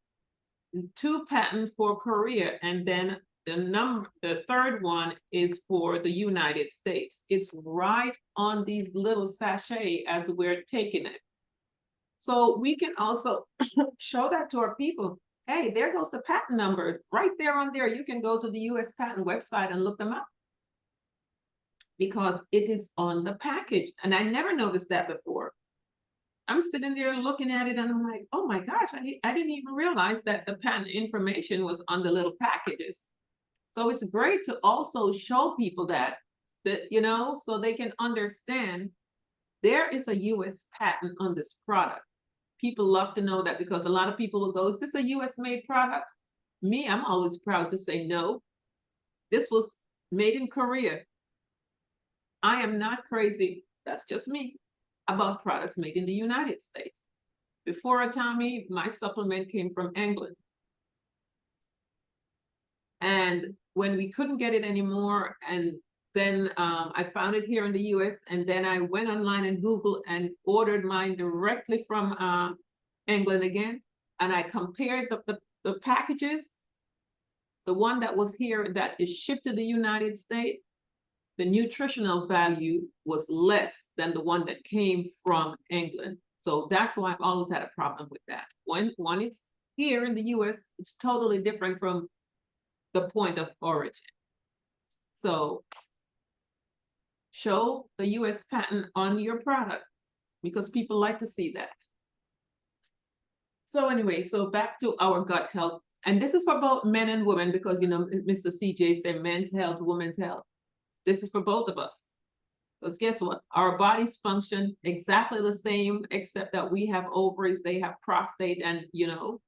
2 patent for Korea, and then the 3rd one is for the United States. It's right on these little sachet as we're taking it. So we can also show that to our people. Hey, there goes the patent number right there on there. You can go to the US patent website and look them up, because it is on the package. And I never noticed that before. I'm sitting there looking at it and I'm like, oh my gosh, I didn't even realize that the patent information was on the little packages. So it's great to also show people that, you know, so they can understand there is a US patent on this product. People love to know that, because a lot of people will go, is this a US made product? Me, I'm always proud to say no. This was made in Korea. I am not crazy, that's just me, about products made in the United States. Before Atomy, my supplement came from England. And when we couldn't get it anymore, and then I found it here in the US, and then I went online and Googled and ordered mine directly from England again. And I compared the packages. The one that was here that is shipped to the United States, the nutritional value was less than the one that came from England. So that's why I've always had a problem with that. When it's here in the US, it's totally different from the point of origin. So show the US patent on your product, because people like to see that. So anyway, so back to our gut health. And this is for both men and women, because, you know, Mr. CJ said men's health, women's health. This is for both of us. Because guess what? Our bodies function exactly the same, except that we have ovaries, they have prostate, and, you know,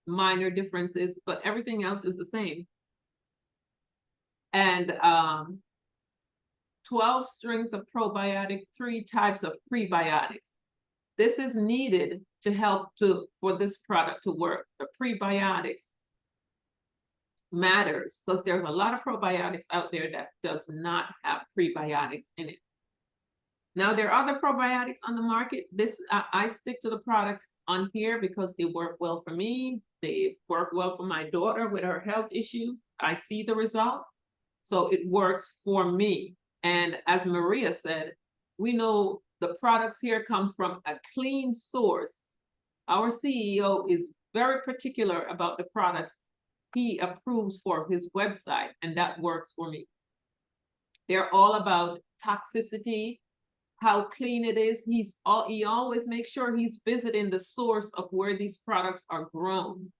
minor differences, but everything else is the same. And 12 strings of probiotic, 3 types of prebiotics. This is needed to help for this product to work. The prebiotics matters, because there's a lot of probiotics out there that does not have prebiotics in it. Now, there are other probiotics on the market. I stick to the products on here because they work well for me. They work well for my daughter with her health issues. I see the results, so it works for me. And as Maria said, we know the products here come from a clean source. Our CEO is very particular about the products he approves for his website, and that works for me. They're all about toxicity, how clean it is. He always makes sure he's visiting the source of where these products are grown.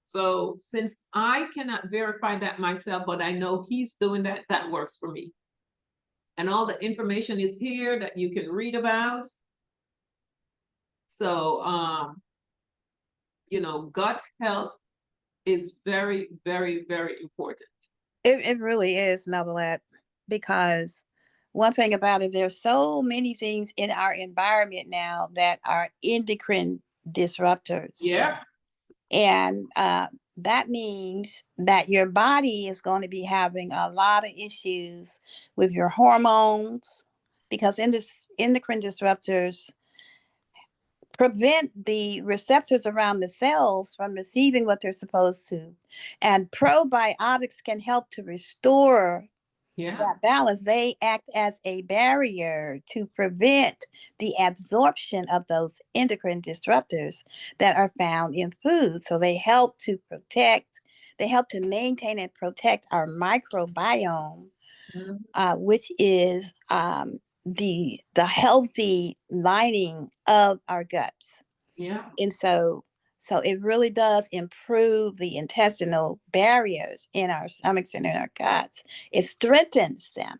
So since I cannot verify that myself, but I know he's doing that, that works for me. And all the information is here that you can read about. So, you know, gut health is very, very, very important. It really is, Novelette, because one thing about it, there's so many things in our environment now that are endocrine disruptors. Yeah. And that means that your body is going to be having a lot of issues with your hormones, because endocrine disruptors prevent the receptors around the cells from receiving what they're supposed to. And probiotics can help to restore Yeah. that balance. They act as a barrier to prevent the absorption of those endocrine disruptors that are found in food. So they help to protect, they help to maintain and protect our microbiome, which is the healthy lining of our guts. Yeah. And so it really does improve the intestinal barriers in our stomachs and in our guts. It strengthens them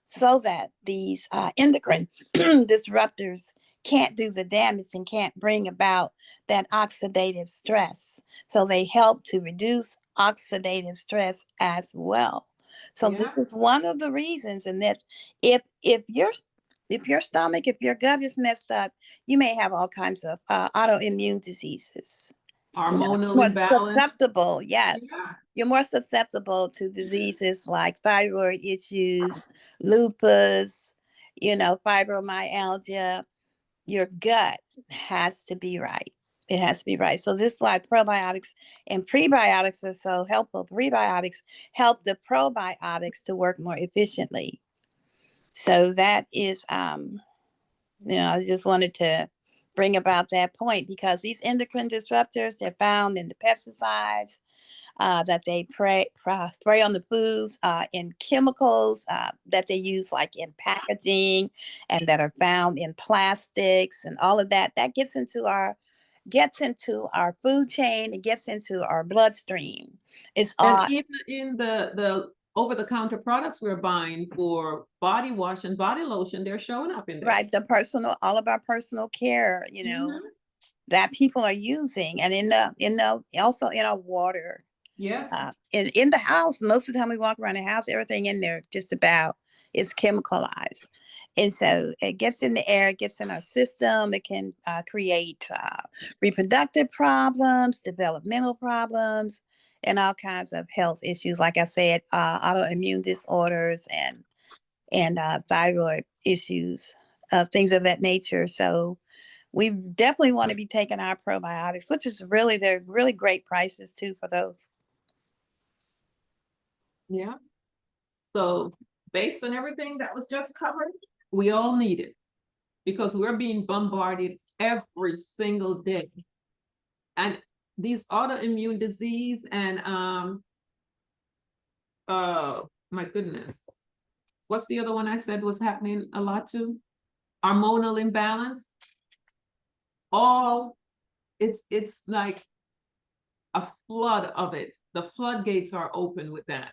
so that these endocrine disruptors can't do the damage and can't bring about that oxidative stress. So they help to reduce oxidative stress as well. So Yeah. this is one of the reasons, and that if your stomach, if your gut is messed up, you may have all kinds of autoimmune diseases. Hormonal More imbalance. susceptible, yes. Yeah. You're more susceptible to diseases like thyroid issues, lupus, fibromyalgia. Your gut has to be right. It has to be right. So this is why probiotics and prebiotics are so helpful. Prebiotics help the probiotics to work more efficiently. So that is, I just wanted to bring about that point, because these endocrine disruptors, they're found in the pesticides that they spray on the foods, in chemicals that they use, like in packaging, and that are found in plastics and all of that. That gets into our food chain. It gets into our bloodstream. It's And all even in the over-the-counter products we're buying for body wash and body lotion, they're showing up in there. right. All of our personal care, Mhm. that people are using, and also in our water. Yes. In the house, most of the time we walk around the house, everything in there just about is chemicalized. And so it gets in the air, it gets in our system. It can create reproductive problems, developmental problems, and all kinds of health issues. Like I said, autoimmune disorders and thyroid issues, things of that nature. So we definitely want to be taking our probiotics, which is they're really great prices too for those. Yeah. So based on everything that was just covered, we all need it, because we're being bombarded every single day. And these autoimmune disease and my goodness, what's the other one I said was happening a lot too? Hormonal imbalance. It's like a flood of it. The floodgates are open with that.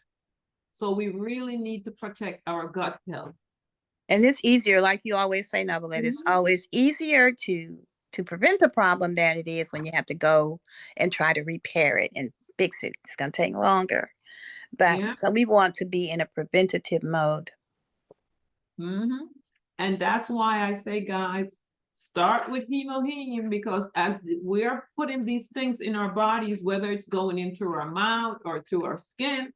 So we really need to protect our gut health. And it's easier, like you always say, Novelette, it's always easier to prevent the problem than it is when you have to go and try to repair it and fix it. It's going to take longer. But Yeah. so we want to be in a preventative mode. And that's why I say, guys, start with hemoheme, because as we're putting these things in our bodies, whether it's going into our mouth or to our skin,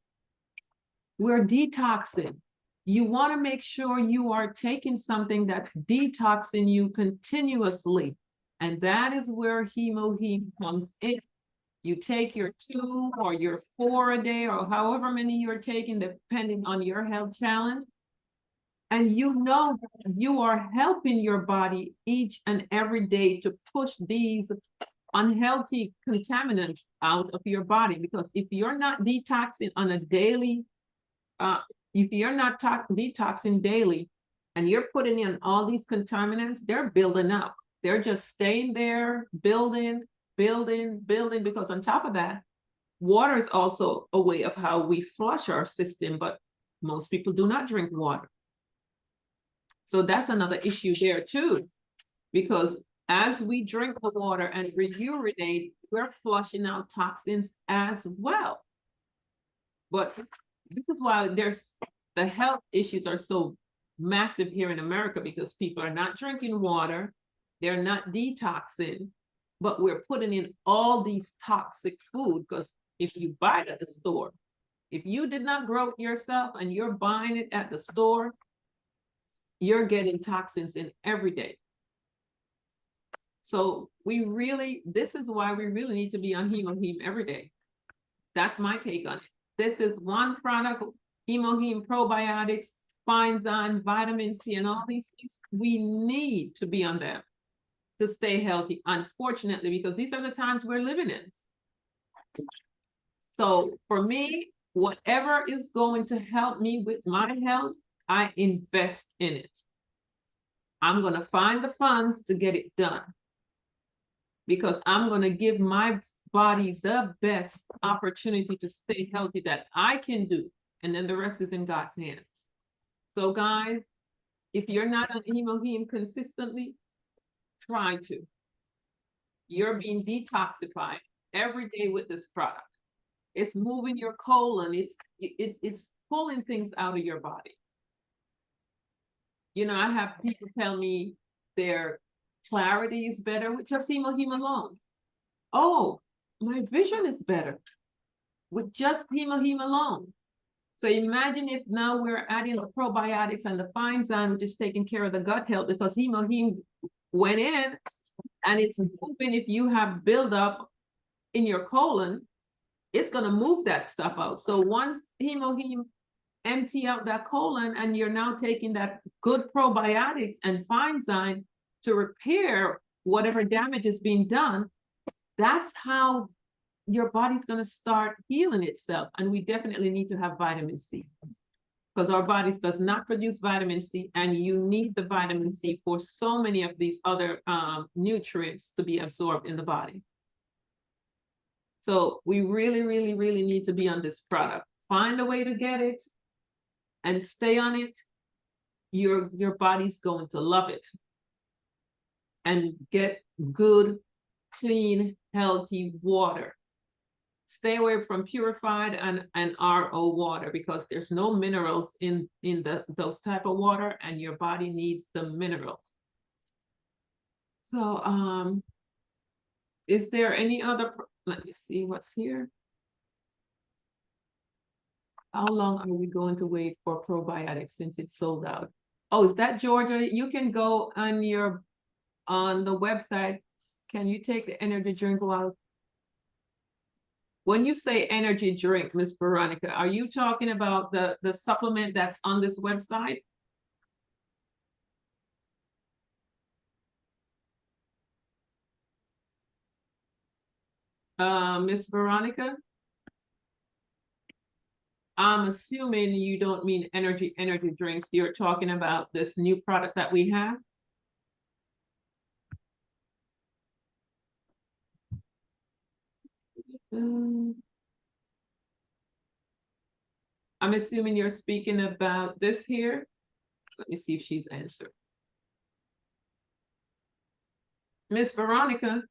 we're detoxing. You want to make sure you are taking something that's detoxing you continuously. And that is where hemoheme comes in. You take your 2 or your 4 a day, or however many you're taking, depending on your health challenge. And you are helping your body each and every day to push these unhealthy contaminants out of your body. Because if you're not detoxing on a daily, if you're not detoxing daily, and you're putting in all these contaminants, they're building up. They're just staying there, building, because on top of that, water is also a way of how we flush our system, but most people do not drink water. So that's another issue there too, because as we drink the water and we urinate, we're flushing out toxins as well. But this is why the health issues are so massive here in America, because people are not drinking water, they're not detoxing, but we're putting in all these toxic food. Because if you buy it at the store, if you did not grow it yourself and you're buying it at the store, you're getting toxins in every day. So this is why we really need to be on Hemoheme every day. That's my take on it. This is one product, Hemoheme probiotics, Finezone, vitamin C, and all these things. We need to be on them to stay healthy, unfortunately, because these are the times we're living in. So for me, whatever is going to help me with my health, I invest in it. I'm going to find the funds to get it done, because I'm going to give my body the best opportunity to stay healthy that I can do. And then the rest is in God's hands. So guys, if you're not on Hemoheme consistently, try to. You're being detoxified every day with this product. It's moving your colon. It's pulling things out of your body. You know, I have people tell me their clarity is better with just Hemoheme alone. Oh, my vision is better with just Hemoheme alone. So imagine if now we're adding the probiotics and the Finezone, which is taking care of the gut health, because Hemoheme went in and it's moving. If you have buildup in your colon, it's going to move that stuff out. So once Hemoheme empty out that colon, and you're now taking that good probiotics and Finezone to repair whatever damage is being done, that's how your body's going to start healing itself. And we definitely need to have vitamin C, because our bodies does not produce vitamin C, and you need the vitamin C for so many of these other nutrients to be absorbed in the body. So we really, really, really need to be on this product. Find a way to get it and stay on it. Your body's going to love it. And get good, clean, healthy water. Stay away from purified and RO water, because there's no minerals in those type of water, and your body needs the minerals. So is there any other, let me see what's here. How long are we going to wait for probiotics since it's sold out? Oh, is that Georgia? You can go on the website. Can you take the energy drink while? When you say energy drink, Miss Veronica, are you talking about the supplement that's on this website? Miss Veronica? I'm assuming you don't mean energy drinks. You're talking about this new product that we have? I'm assuming you're speaking about this here. Let me see if she's answered. Miss Veronica,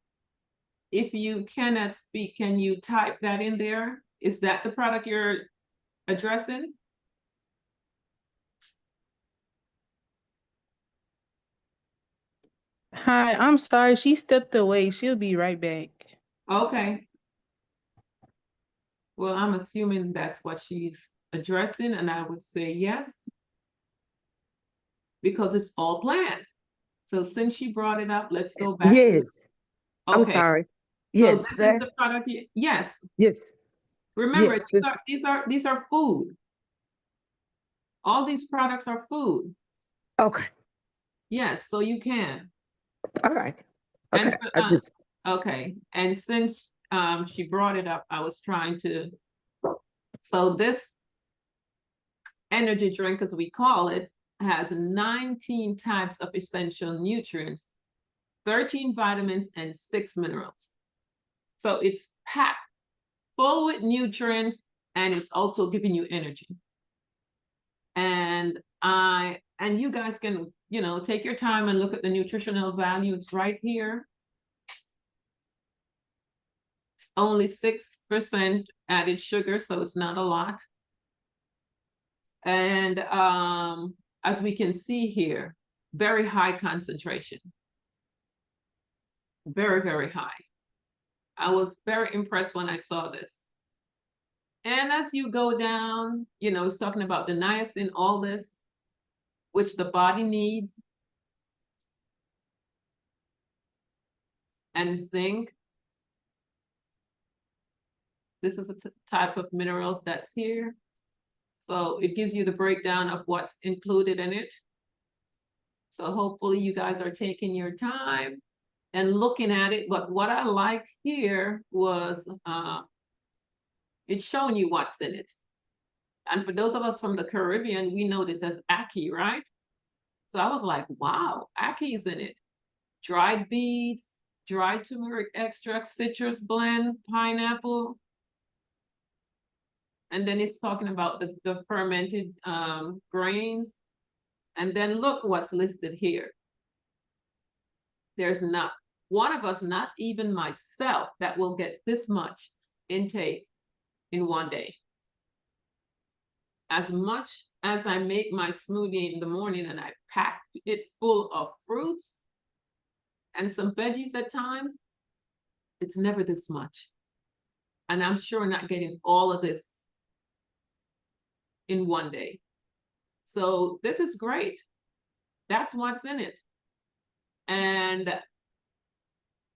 if you cannot speak, can you type that in there? Is that the product you're addressing? Hi, I'm sorry. She stepped away. She'll be right back. Okay. Well, I'm assuming that's what she's addressing, and I would say yes, because it's all plants. So since she brought it up, let's go back. Yes. Okay. I'm sorry. So Yes, this is that's the product. Yes. yes. Remember, Yes, these are food. All these products are food. okay. Yes, so you can. All right. And Okay. I just okay. And since she brought it up, I was trying to. So this energy drink, as we call it, has 19 types of essential nutrients, 13 vitamins, and 6 minerals. So it's packed full with nutrients, and it's also giving you energy. And And you guys can, you know, take your time and look at the nutritional value. It's right here. It's only 6% added sugar, so it's not a lot. And as we can see here, very high concentration. Very, very high. I was very impressed when I saw this. And as you go down, you know, it's talking about the niacin, all this, which the body needs, and zinc. This is a type of minerals that's here. So it gives you the breakdown of what's included in it. So hopefully you guys are taking your time and looking at it. But what I like here was it's showing you what's in it. And for those of us from the Caribbean, we know this as ackee, right? So I was like, wow, ackee is in it. Dried beets, dried turmeric extract, citrus blend, pineapple. And then it's talking about the fermented grains. And then look what's listed here. There's not one of us, not even myself, that will get this much intake in one day. As much as I make my smoothie in the morning and I pack it full of fruits and some veggies at times, it's never this much. And I'm sure not getting all of this in one day. So this is great. That's what's in it. And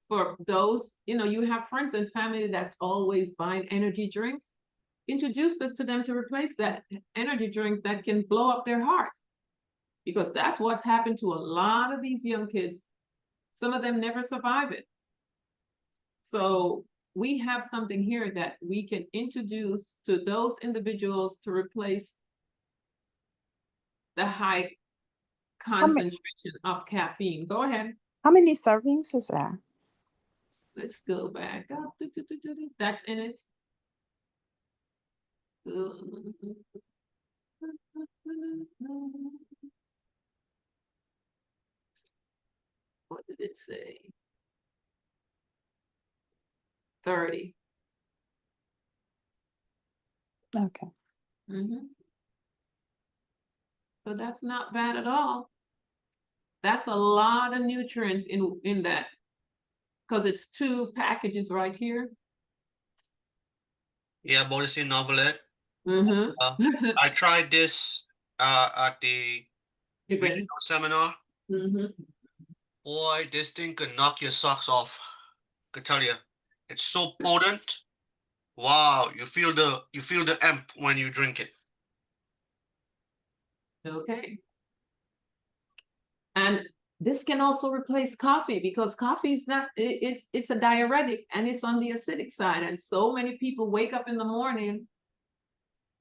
for those, you know, you have friends and family that's always buying energy drinks, introduce this to them to replace that energy drink that can blow up their heart. Because that's what's happened to a lot of these young kids. Some of them never survive it. So we have something here that we can introduce to those individuals to replace the high concentration of caffeine. Go ahead. How many servings is that? Let's go back up. That's in it. What did it say? 30. Okay. So that's not bad at all. That's a lot of nutrients in that, because it's 2 packages right here. Yeah, Boris Novelet. Mm-hmm. I tried this at the Even. seminar. Mm-hmm. Boy, this thing could knock your socks off. I could tell you, it's so potent. Wow, you feel the amp when you drink it. Okay. And this can also replace coffee, because coffee is not, it's a diuretic and it's on the acidic side. And so many people wake up in the morning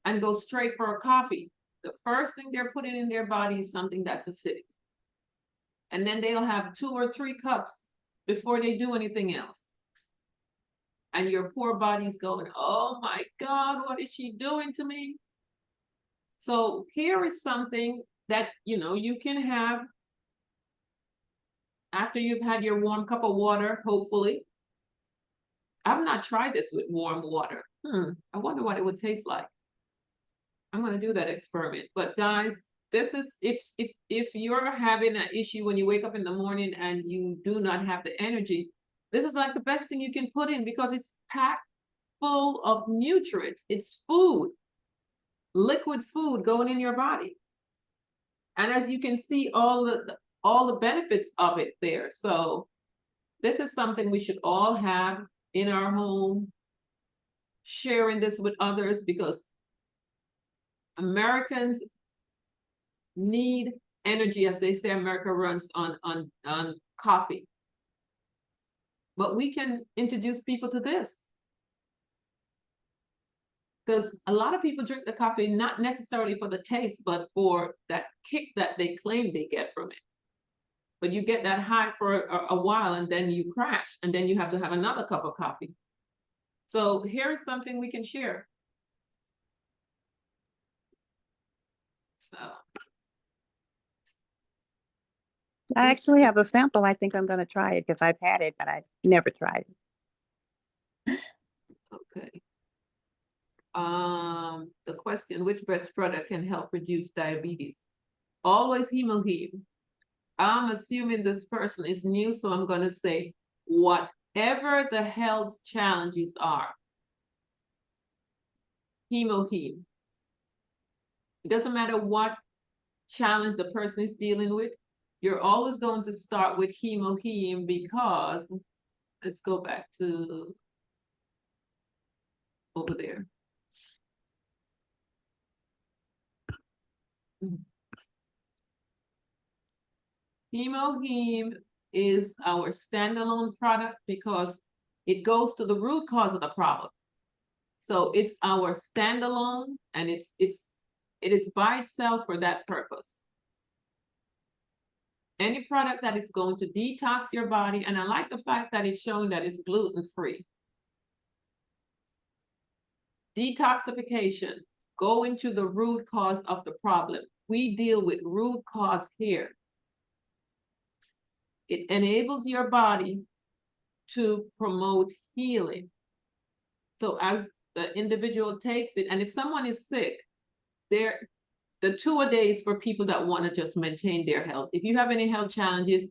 and go straight for a coffee. The first thing they're putting in their body is something that's acidic. And then they'll have 2 or 3 cups before they do anything else. And your poor body's going, oh my God, what is she doing to me? So here is something that, you know, you can have after you've had your warm cup of water, hopefully. I've not tried this with warm water. I wonder what it would taste like. I'm going to do that experiment. But guys, this is if you're having an issue when you wake up in the morning and you do not have the energy, this is like the best thing you can put in, because it's packed full of nutrients. It's food, liquid food going in your body. And as you can see, all the benefits of it there. So this is something we should all have in our home, sharing this with others, because Americans need energy. As they say, America runs on coffee. But we can introduce people to this, because a lot of people drink the coffee not necessarily for the taste, but for that kick that they claim they get from it. But you get that high for a while and then you crash, and then you have to have another cup of coffee. So here's something we can share. So I actually have a sample. I think I'm going to try it because I've had it, but I've never tried it. Okay. The question, which breast product can help reduce diabetes? Always hemoheme. I'm assuming this person is new, so I'm going to say whatever the health challenges are, hemoheme. It doesn't matter what challenge the person is dealing with. You're always going to start with hemoheme because, let's go back to over there. Hemoheme is our standalone product because it goes to the root cause of the problem. So it's our standalone, and it is by itself for that purpose. Any product that is going to detox your body, and I like the fact that it's showing that it's gluten-free. Detoxification, going to the root cause of the problem. We deal with root cause here. It enables your body to promote healing. So as the individual takes it, and if someone is sick, the 2-a-days for people that want to just maintain their health. If you have any health challenges,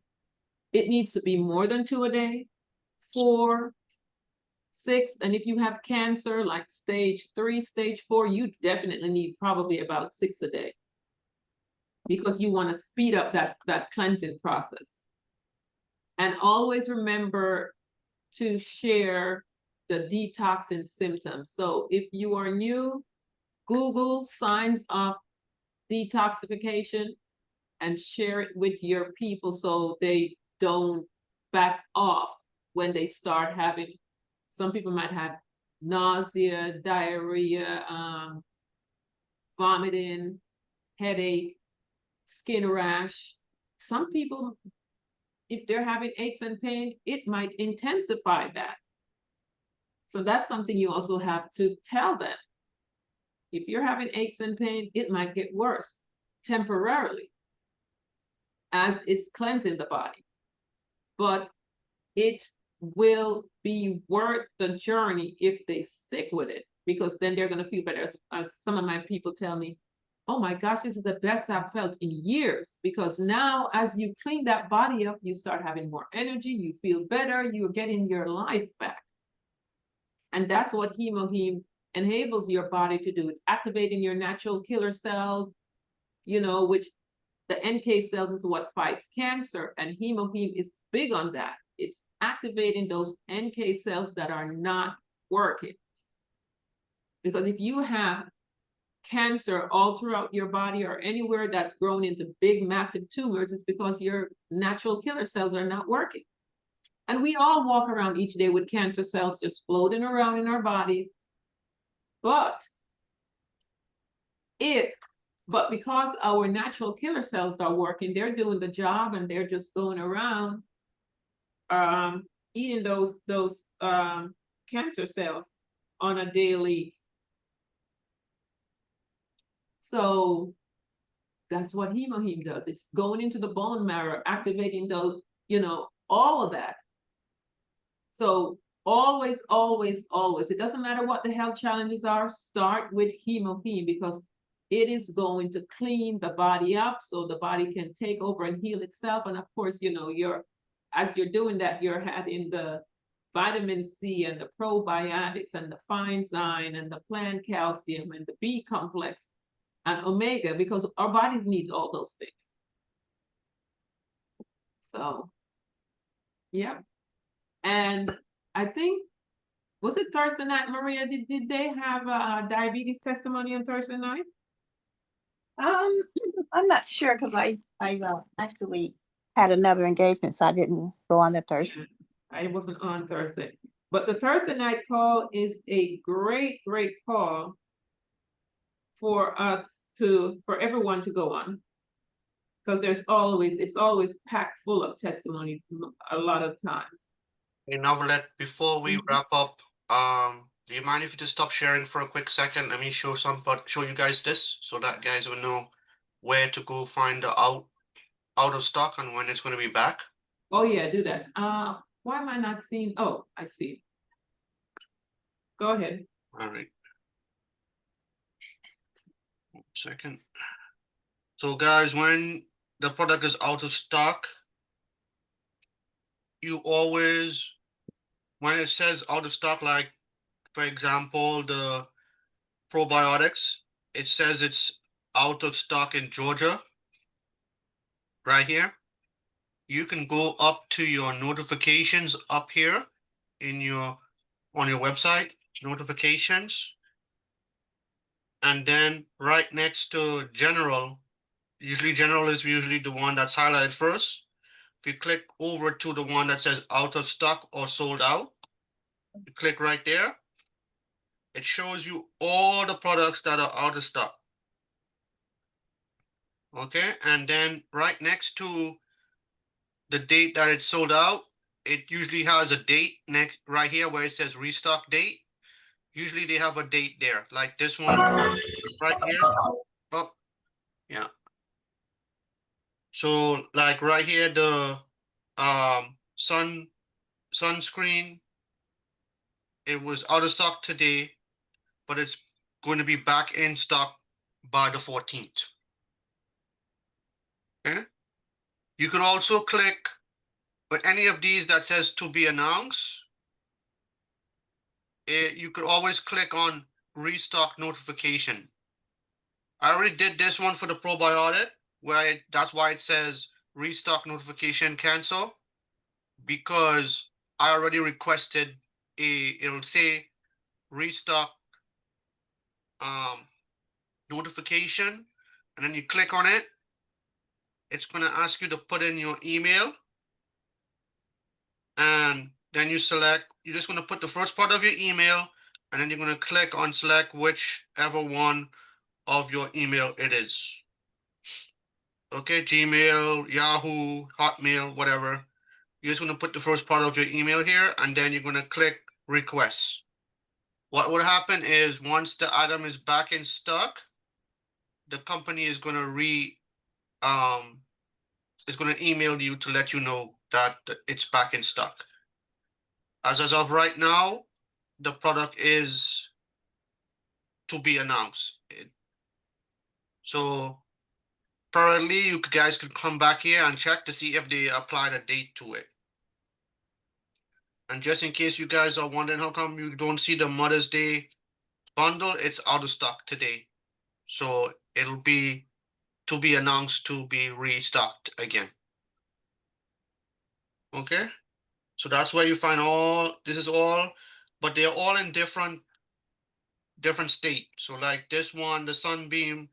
it needs to be more than 2 a day, 4, 6, and if you have cancer like stage 3, stage 4, you definitely need probably about 6 a day because you want to speed up that cleansing process. And always remember to share the detoxing symptoms. So if you are new, Google signs of detoxification and share it with your people so they don't back off when they start having, some people might have nausea, diarrhea, vomiting, headache, skin rash. Some people, if they're having aches and pain, it might intensify that. So that's something you also have to tell them. If you're having aches and pain, it might get worse temporarily as it's cleansing the body. But it will be worth the journey if they stick with it, because then they're going to feel better. As some of my people tell me, oh my gosh, this is the best I've felt in years, because now as you clean that body up, you start having more energy, you feel better, you're getting your life back. And that's what hemoheme enables your body to do. It's activating your natural killer cells, you know, which the NK cells is what fights cancer, and hemoheme is big on that. It's activating those NK cells that are not working. Because if you have cancer all throughout your body or anywhere that's grown into big, massive tumors, it's because your natural killer cells are not working. And we all walk around each day with cancer cells just floating around in our bodies. But because our natural killer cells are working, they're doing the job, and they're just going around eating those cancer cells on a daily. So that's what hemoheme does. It's going into the bone marrow, activating those, you know, all of that. So always, always, always, it doesn't matter what the health challenges are, start with hemoheme, because it is going to clean the body up so the body can take over and heal itself. And of course, you know, as you're doing that, you're having the vitamin C and the probiotics and the fine and the plant calcium and the B complex and omega, because our bodies need all those things. So, yeah. And I think, was it Thursday night, Maria? Did they have a diabetes testimony on Thursday night? I'm not sure because I actually had another engagement, so I didn't go on the Thursday. I wasn't on Thursday, but the Thursday night call is a great, great call for everyone to go on, because it's always packed full of testimonies a lot of times. Hey, Novelet, before we wrap up, do you mind if you just stop sharing for a quick second? Let me show you guys this so that guys will know where to go find out out of stock and when it's going to be back? Oh, yeah, do that. Why am I not seeing? Oh, I see. Go ahead. All right. 1 second. So guys, when the product is out of stock, you always, when it says out of stock, like for example, the probiotics, it says it's out of stock in Georgia, right here. You can go up to your notifications up here in your on your website, notifications, and then right next to general, usually general is usually the one that's highlighted first. If you click over to the one that says out of stock or sold out, you click right there. It shows you all the products that are out of stock. Okay, and then right next to the date that it's sold out, it usually has a date next right here where it says restock date. Usually they have a date there, like this one right here. Oh, yeah. So like right here, the sunscreen, it was out of stock today, but it's going to be back in stock by the 14th. Okay. You could also click with any of these that says to be announced. You could always click on restock notification. I already did this one for the probiotic, where that's why it says restock notification cancel, because I already requested it'll say restock notification, and then you click on it. It's going to ask you to put in your email, and then you're just going to put the first part of your email, and then you're going to click on select whichever one of your email it is. Okay, Gmail, Yahoo, Hotmail, whatever. You're just going to put the first part of your email here, and then you're going to click request. What would happen is once the item is back in stock, the company is going to email you to let you know that it's back in stock. As of right now, the product is to be announced. So probably you guys can come back here and check to see if they applied a date to it. And just in case you guys are wondering how come you don't see the Mother's Day bundle, it's out of stock today. So it'll be to be announced to be restocked again. Okay, so that's where you find this is all, but they're all in different state. So like this one, the Sunbeam,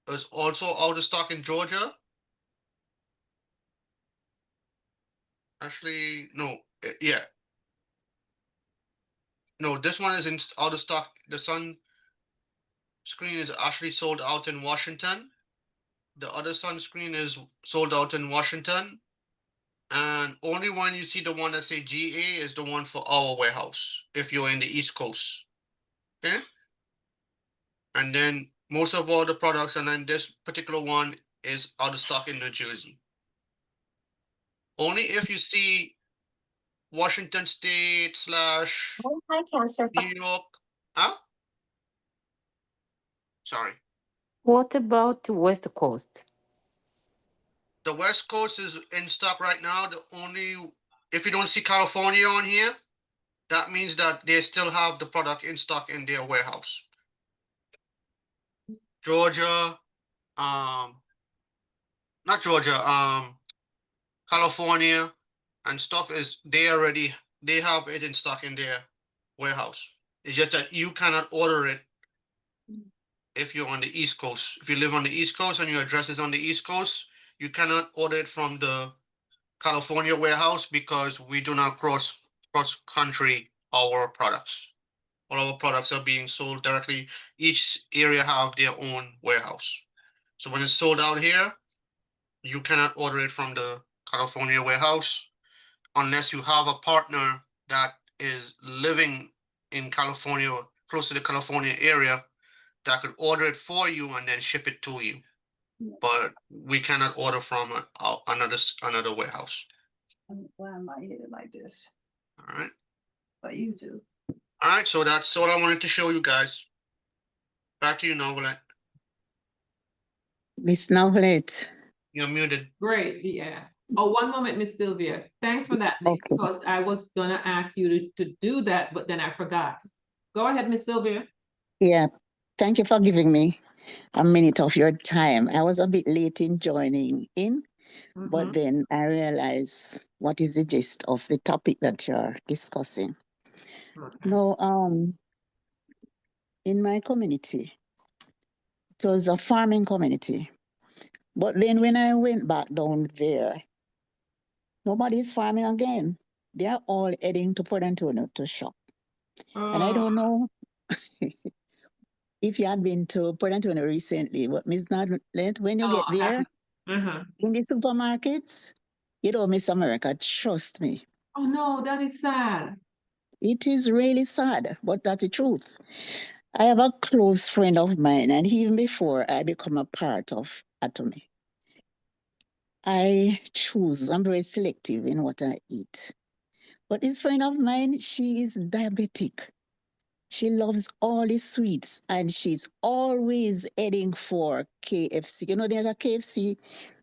is also out of stock in Georgia. Actually, no, yeah. No, this one is out of stock. The sun screen is actually sold out in Washington. The other sunscreen is sold out in Washington. And only when you see the one that say GA is the one for our warehouse, if you're in the East Coast. Okay. And then most of all the products, and then this particular one is out of stock in New Jersey. Only if you see Washington State / New York. Huh? Sorry. What about the West Coast? The West Coast is in stock right now. If you don't see California on here, that means that they still have the product in stock in their warehouse. Georgia, not Georgia, California and stuff they have it in stock in their warehouse. It's just that you cannot order it if you're on the East Coast. If you live on the East Coast and your address is on the East Coast, you cannot order it from the California warehouse because we do not cross country our products. All our products are being sold directly. Each area have their own warehouse. So when it's sold out here, you cannot order it from the California warehouse unless you have a partner that is living in California, close to the California area, that could order it for you and then ship it to you. but we cannot order from another warehouse. Why am I here like this? All right. But you do. All right. So that's all I wanted to show you guys. Back to you, Novelet. Miss Novelet. You're muted. Great, yeah. Oh, one moment, Miss Sylvia. Thanks for that, Nick, Okay. because I was gonna ask you to do that, but then I forgot. Go ahead, Miss Sylvia. Yeah. Thank you for giving me a minute of your time. I was a bit late in joining in, but then I realized what is the gist of the topic that you're discussing. Okay. No, in my community, it was a farming community. But then when I went back down there, nobody's farming again. They are all heading to Port Antonio to shop. And I don't know if you had been to Port Antonio recently, but Miss Nadlet, when you No, get I there haven't. Uh-huh. in the supermarkets, you know, Miss America, trust me, Oh no, that is sad. it is really sad, but that's the truth. I have a close friend of mine, and even before I become a part of Atomy, I'm very selective in what I eat. But this friend of mine, she is diabetic. She loves all the sweets and she's always heading for KFC. You know, there's a KFC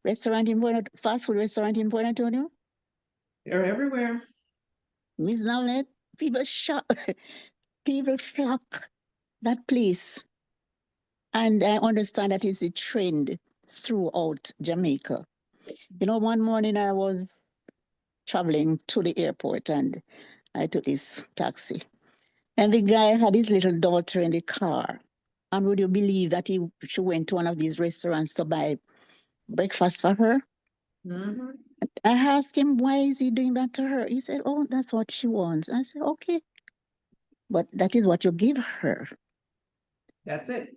restaurant in fast food restaurant in Port Antonio. They're everywhere. Miss Nowlet, people shop, people flock that place. And I understand that is a trend throughout Jamaica. You know, one morning I was traveling to the airport and I took this taxi. And the guy had his little daughter in the car. And would you believe that she went to one of these restaurants to buy breakfast for her? Mm-hmm. I asked him, why is he doing that to her? He said, oh, that's what she wants. I said, okay. But that is what you give her, That's it.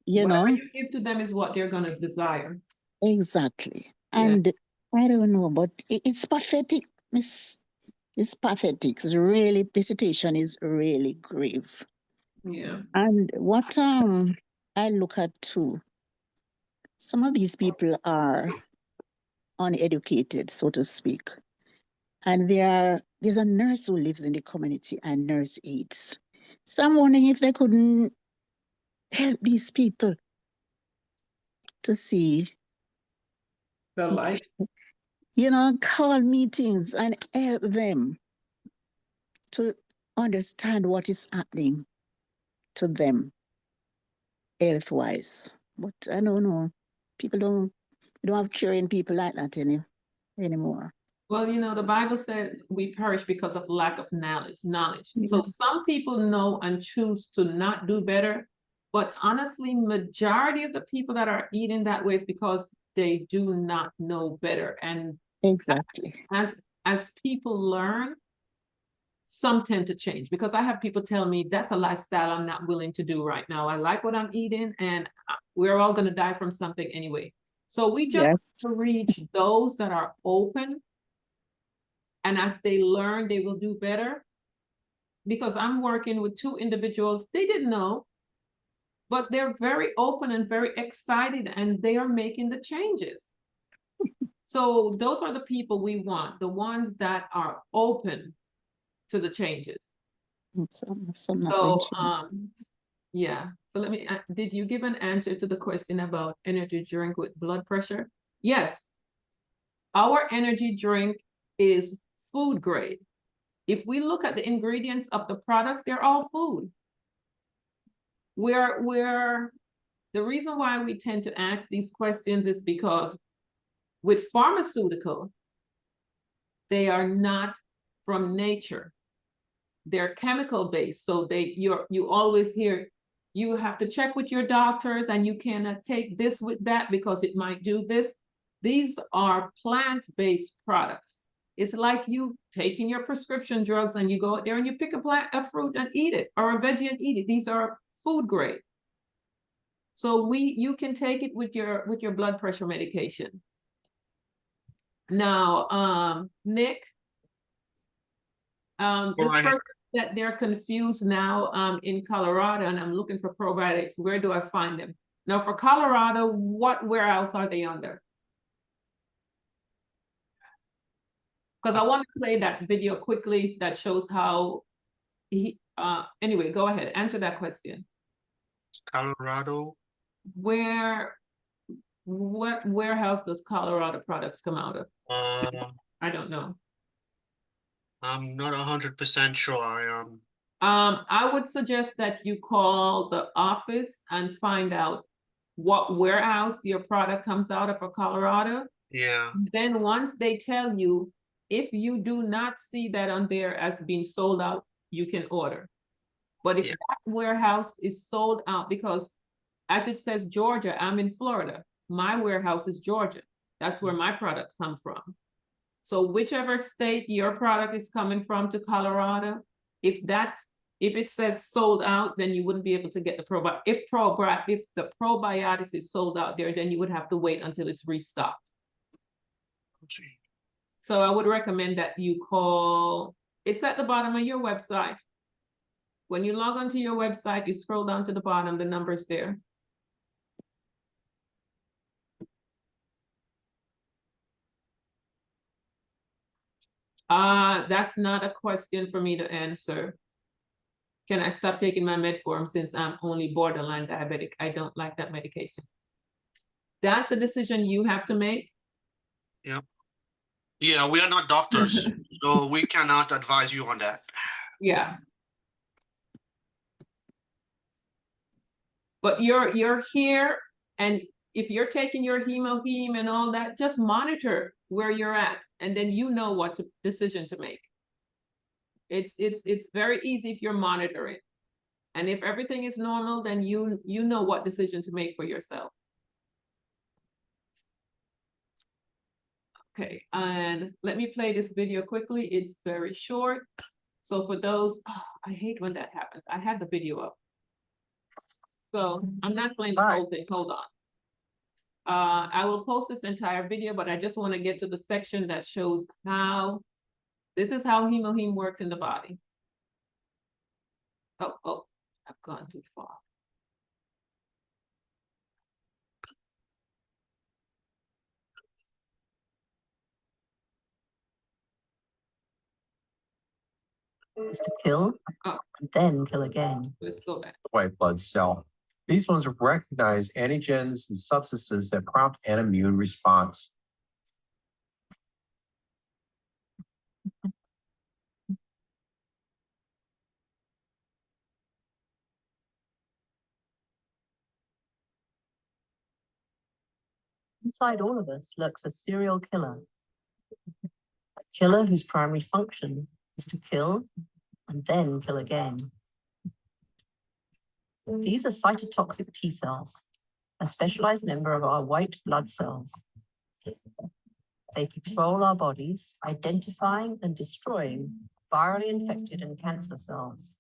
you Whatever know? you give to them is what they're gonna desire. Exactly. Yeah. And I don't know, but it's pathetic, Miss. It's pathetic. It's really, the situation is really grave. Yeah. And what I look at too, some of these people are uneducated, so to speak. And there's a nurse who lives in the community and nurse aides. So I'm wondering if they couldn't help these people to see, The light. you know, call meetings and help them to understand what is happening to them health-wise. But I don't know. People don't have curing people like that anymore. Well, you know, the Bible said we perish because of lack of knowledge. Yeah. So some people know and choose to not do better. But honestly, majority of the people that are eating that way is because they do not know better. And Exactly. as people learn, some tend to change, because I have people tell me that's a lifestyle I'm not willing to do right now. I like what I'm eating and we're all going to die from something anyway. So we just Yes. have to reach those that are open, and as they learn, they will do better. Because I'm working with two individuals, they didn't know, but they're very open and very excited, and they are making the changes. So those are the people we want, the ones that are open to the changes. Some not So, mentioned. yeah. So let me, did you give an answer to the question about energy drink with blood pressure? Yes. Our energy drink is food grade. If we look at the ingredients of the products, they're all food. The reason why we tend to ask these questions is because with pharmaceutical, they are not from nature. They're chemical based. So you always hear you have to check with your doctors and you cannot take this with that because it might do this. These are plant-based products. It's like you taking your prescription drugs and you go out there and you pick a fruit and eat it, or a veggie and eat it. These are food grade. So you can take it with your blood pressure medication. Now, Nick, this person that they're confused now in Colorado, and I'm looking for probiotics. Where do I find them? Now for Colorado, what warehouse are they under? Because I want to play that video quickly that shows how anyway, go ahead, answer that question. Colorado. What warehouse does Colorado products come out of? I don't know. I'm not 100% sure. I would suggest that you call the office and find out what warehouse your product comes out of for Colorado. Yeah. Then once they tell you, if you do not see that on there as being sold out, you can order. But if Yeah. that warehouse is sold out, because as it says Georgia, I'm in Florida. My warehouse is Georgia. That's where my product comes from. So whichever state your product is coming from to Colorado, if it says sold out, then you wouldn't be able to get the probiotics. If the probiotics is sold out there, then you would have to wait until it's restocked. So I would recommend that you call, it's at the bottom of your website. When you log onto your website, you scroll down to the bottom, the number's there. That's not a question for me to answer. Can I stop taking my metformin since I'm only borderline diabetic? I don't like that medication. That's a decision you have to make. Yep. Yeah, we are not doctors, so we cannot advise you on that. Yeah. But you're here, and if you're taking your heme and all that, just monitor where you're at, and then you know what decision to make. It's very easy if you're monitoring. And if everything is normal, then you know what decision to make for yourself. Okay, and let me play this video quickly. It's very short. So for those, I hate when that happens. I had the video up. So I'm not playing the whole thing. Hold on. I will post this entire video, but I just want to get to the section that shows how this is how heme works in the body. Oh, I've gone too far. Is to kill, Oh, and then kill again. let's go back. White blood cell. These ones recognize antigens and substances that prompt an immune response. Inside all of us lurks a serial killer. A killer whose primary function is to kill and then kill again. These are cytotoxic T cells, a specialized member of our white blood cells. They patrol our bodies, identifying and destroying virally infected and cancer cells.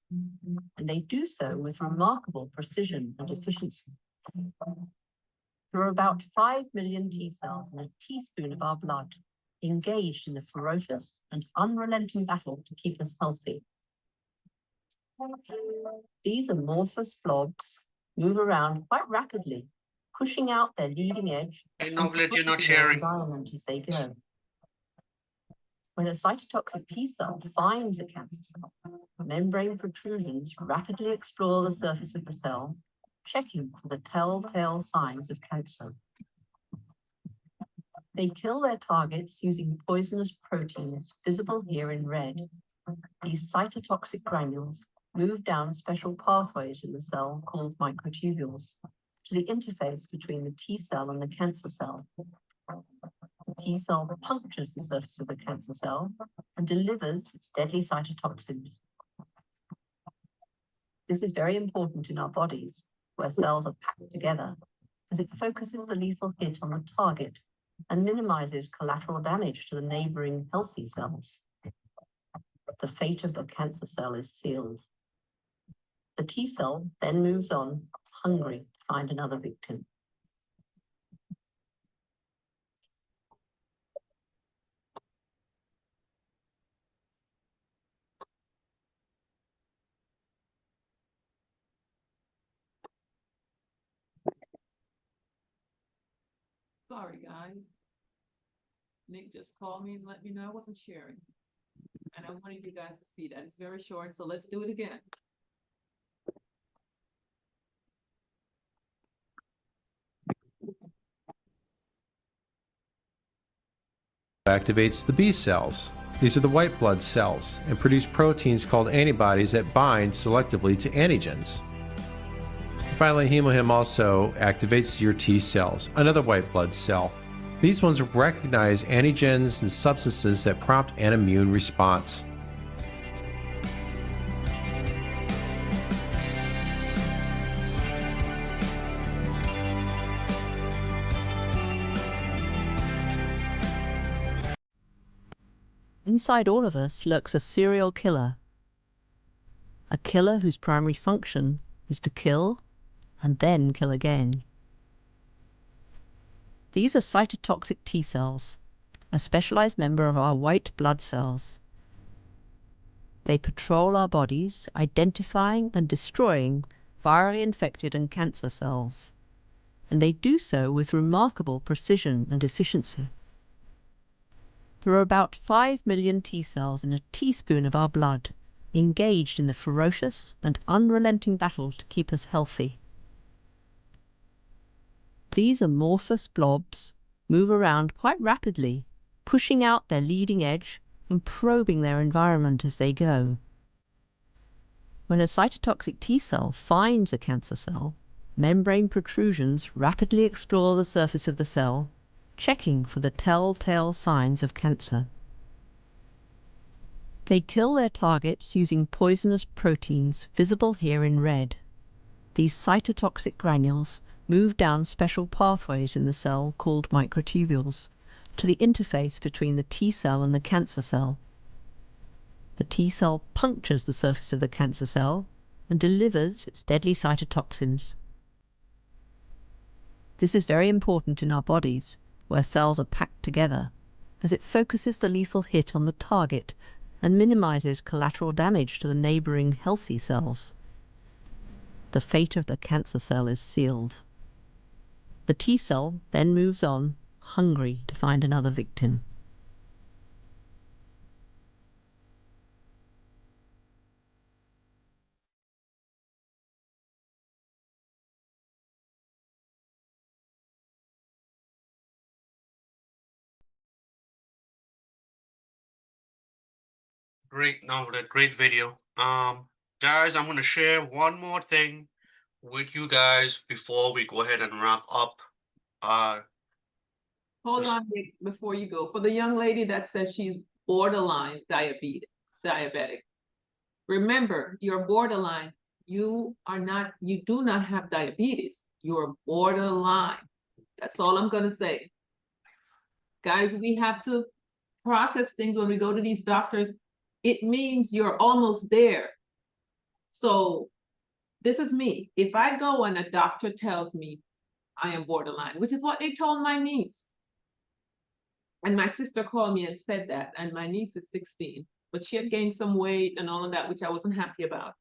And they do so with remarkable precision and efficiency. There are about 5 million T cells in a teaspoon of our blood, engaged in the ferocious and unrelenting battle to keep us healthy. These amorphous blobs move around quite rapidly, pushing out their leading edge Hey, and Novlet, you're not pushing their sharing. environment as they go. When a cytotoxic T cell finds a cancer cell, membrane protrusions rapidly explore the surface of the cell, checking for the telltale signs of cancer. They kill their targets using poisonous proteins visible here in red. These cytotoxic granules move down special pathways in the cell called microtubules to the interface between the T cell and the cancer cell. The T cell punctures the surface of the cancer cell and delivers its deadly cytotoxins. This is very important in our bodies, where cells are packed together, as it focuses the lethal hit on the target and minimizes collateral damage to the neighboring healthy cells. The fate of the cancer cell is sealed. The T cell then moves on, hungry to find another victim. Sorry, guys. Nick just called me and let me know I wasn't sharing. And I wanted you guys to see that. It's very short, so let's do it again. Activates the B cells. These are the white blood cells and produce proteins called antibodies that bind selectively to antigens. Finally, hemohim also activates your T cells, another white blood cell. These ones recognize antigens and substances that prompt an immune response. Inside all of us lurks a serial killer. A killer whose primary function is to kill and then kill again. These are cytotoxic T cells, a specialized member of our white blood cells. They patrol our bodies, identifying and destroying virally infected and cancer cells, and they do so with remarkable precision and efficiency. There are about 5 million T cells in a teaspoon of our blood, engaged in the ferocious and unrelenting battle to keep us healthy. These amorphous blobs move around quite rapidly, pushing out their leading edge and probing their environment as they go. When a cytotoxic T cell finds a cancer cell, membrane protrusions rapidly explore the surface of the cell, checking for the telltale signs of cancer. They kill their targets using poisonous proteins visible here in red. These cytotoxic granules move down special pathways in the cell called microtubules to the interface between the T cell and the cancer cell. The T cell punctures the surface of the cancer cell and delivers its deadly cytotoxins. This is very important in our bodies, where cells are packed together, as it focuses the lethal hit on the target and minimizes collateral damage to the neighboring healthy cells. The fate of the cancer cell is sealed. The T cell then moves on, hungry to find another victim. Great novel, great video. Guys, I'm gonna share one more thing with you guys before we go ahead and wrap up. Hold on, Nick, before you go. For the young lady that says she's borderline diabetic. Remember, you're borderline. You do not have diabetes. You're borderline. That's all I'm gonna say. Guys, we have to process things when we go to these doctors. It means you're almost there. So this is me. If I go and a doctor tells me I am borderline, which is what they told my niece. And my sister called me and said that, and my niece is 16, but she had gained some weight and all of that, which I wasn't happy about.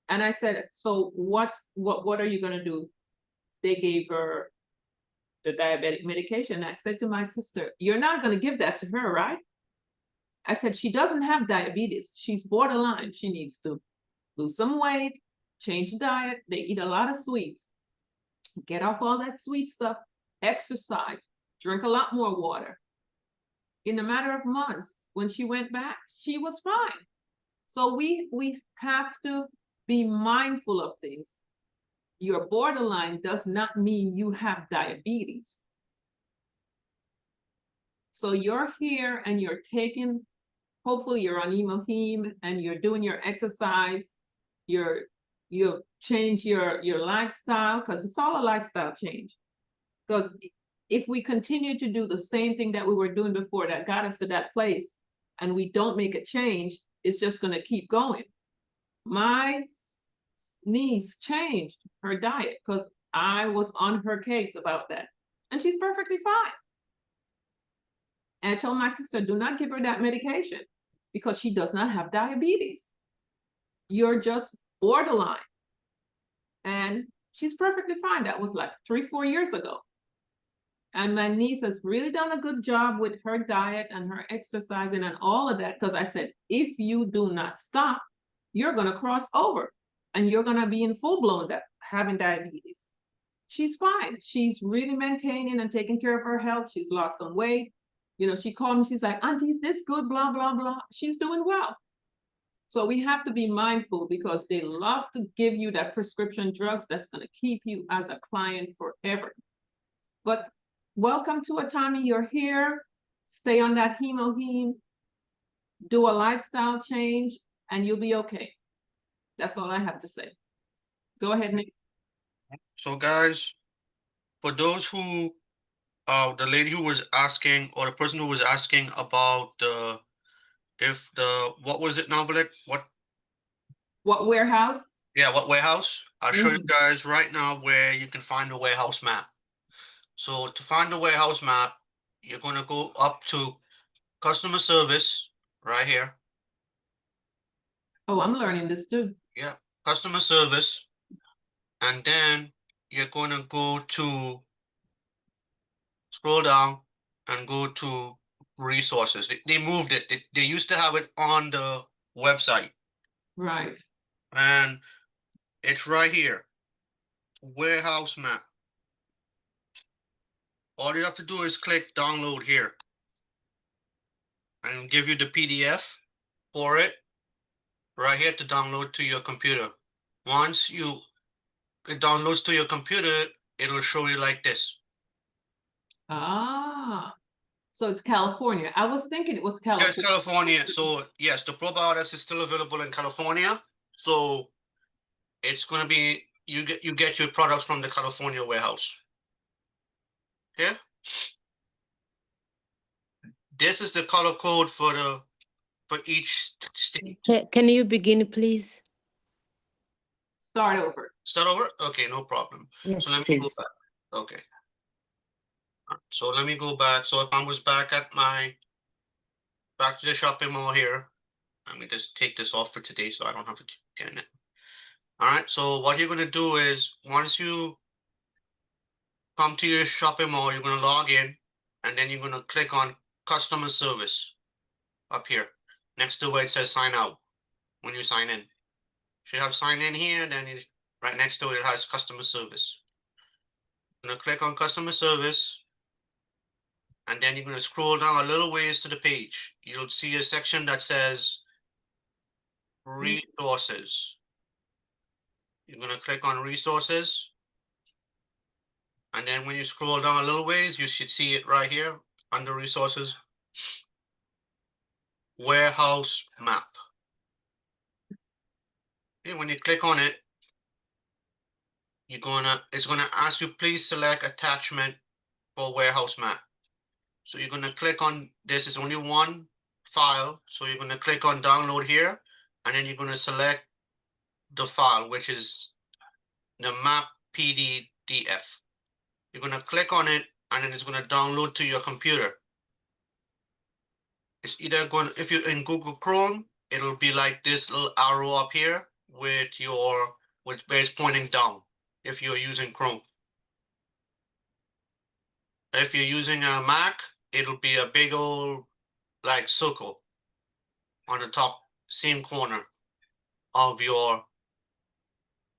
And I said, so what are you gonna do? They gave her the diabetic medication. I said to my sister, you're not gonna give that to her, right? I said, she doesn't have diabetes. She's borderline. She needs to lose some weight, change the diet. They eat a lot of sweets. Get off all that sweet stuff, exercise, drink a lot more water. In a matter of months, when she went back, she was fine. So we have to be mindful of things. Your borderline does not mean you have diabetes. So you're here and you're taking, hopefully you're on hemoheme and you're doing your exercise, you've changed your lifestyle, because it's all a lifestyle change. Because if we continue to do the same thing that we were doing before that got us to that place, and we don't make a change, it's just going to keep going. My niece changed her diet because I was on her case about that, and she's perfectly fine. And I told my sister, do not give her that medication because she does not have diabetes. You're just borderline. And she's perfectly fine. That was like 3-4 years ago. And my niece has really done a good job with her diet and her exercising and all of that. Because I said, if you do not stop, you're going to cross over and you're going to be in full blown having diabetes. She's fine. She's really maintaining and taking care of her health. She's lost some weight. You know, she called me, she's like, Auntie, is this good? Blah, blah, blah. She's doing well. So we have to be mindful because they love to give you that prescription drugs that's going to keep you as a client forever. But welcome to Atomy. You're here. Stay on that heme, do a lifestyle change, and you'll be okay. That's all I have to say. Go ahead, Nick. So guys, for those who, the lady who was asking, or the person who was asking about what was it now, Violet? What warehouse? Yeah, what warehouse? I'll show you Mhm. guys right now where you can find the warehouse map. So to find the warehouse map, you're going to go up to customer service right here. Oh, I'm learning this too. Yeah, customer service. And then you're going to go to, scroll down and go to resources. They moved it. They used to have it on the website. Right. And it's right here. Warehouse map. All you have to do is click download here. And it'll give you the PDF for it right here to download to your computer. Once it downloads to your computer, it'll show you like this. Ah, so it's California. I was thinking it was Yes, California. California. So yes, the probiotics is still available in California. So it's gonna be you get your products from the California warehouse. Okay. This is the color code for each state. Can you begin, please? Start over. Start over? Okay, no problem. Yes, So let me go please. back. Okay. So let me go back. So if I was back to the shopping mall here, let me just take this off for today so I don't have to keep getting it. All right. So what you're gonna do is once you come to your shopping mall, you're gonna log in, and then you're gonna click on customer service up here next to where it says sign out. When you sign in, should have sign in here, and then right next to it has customer service. I'm gonna click on customer service, and then you're gonna scroll down a little ways to the page. You'll see a section that says resources. You're gonna click on resources, and then when you scroll down a little ways, you should see it right here under resources. Warehouse map. Okay, when you click on it, it's gonna ask you please select attachment for warehouse map. So you're gonna click on this. Is only one file, so you're gonna click on download here, and then you're gonna select the file, which is the map PDF. You're gonna click on it, and then it's gonna download to your computer. It's either going, if you're in Google Chrome, it'll be like this little arrow up here with where it's pointing down if you're using Chrome. If you're using a Mac, it'll be a big old like circle on the top same corner of your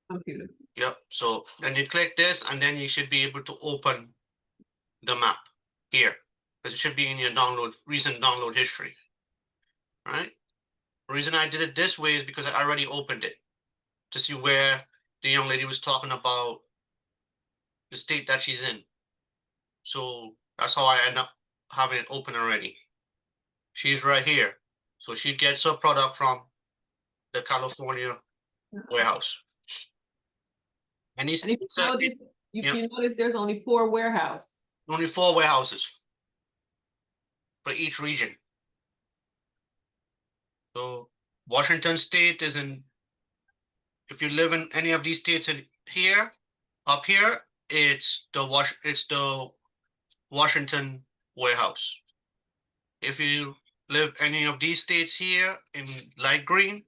Computer. Yep. So then you click this, and then you should be able to open the map here, because it should be in your recent download history. Right. The reason I did it this way is because I already opened it to see where the young lady was talking about the state that she's in. So that's how I end up having it open already. She's right here. So she gets her product from the California warehouse. And And if you notice, there's only 4 warehouses. Only 4 warehouses for each region. So Washington State is in, if you live in any of these states in here, up here, it's the Washington warehouse. If you live any of these states here in light green,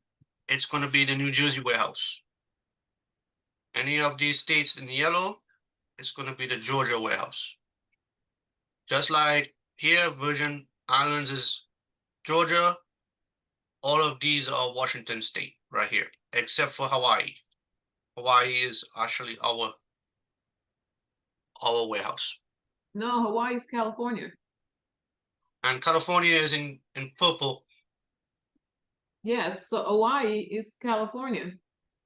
it's going to be the New Jersey warehouse. Any of these states in yellow, it's going to be the Georgia warehouse. Just like here, Virgin Islands is Georgia. All of these are Washington State right here, except for Hawaii. Hawaii is actually our warehouse. No, Hawaii is California. And California is in purple. Yeah, so Hawaii is California.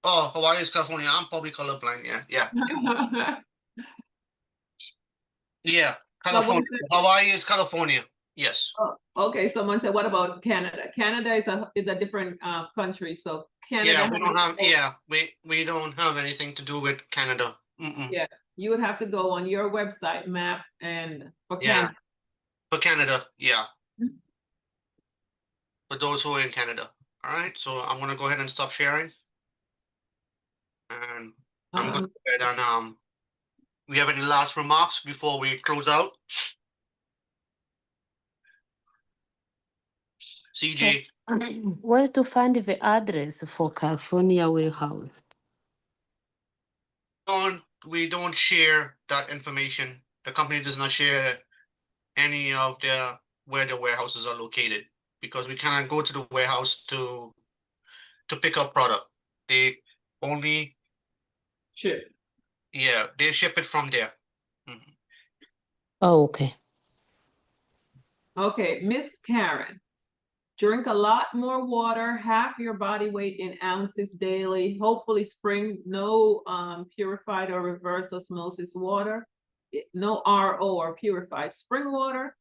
Oh, Hawaii is California. I'm probably colorblind. Yeah. Yeah, California. Hawaii is California. Yes. Oh, okay, someone said, what about Canada? Canada is a different country, so Canada. Yeah, we don't have. Yeah, we don't have anything to do with Canada. Mm-mm. Yeah, you would have to go on your website map and for Yeah, Canada. for Canada. Yeah, for those who are in Canada. All right, so I'm gonna go ahead and stop sharing, and I'm gonna go ahead and we have any last remarks before we close out? CJ. Where to find the address for California warehouse? We don't share that information. The company does not share any of their where the warehouses are located because we cannot go to the warehouse to pick up product. They only ship. Yeah, they ship it from there. Mhm. Oh, okay. Okay, Miss Karen. Drink a lot more water, half your body weight in ounces daily. Hopefully spring no purified or reverse osmosis water, no RO or purified spring water.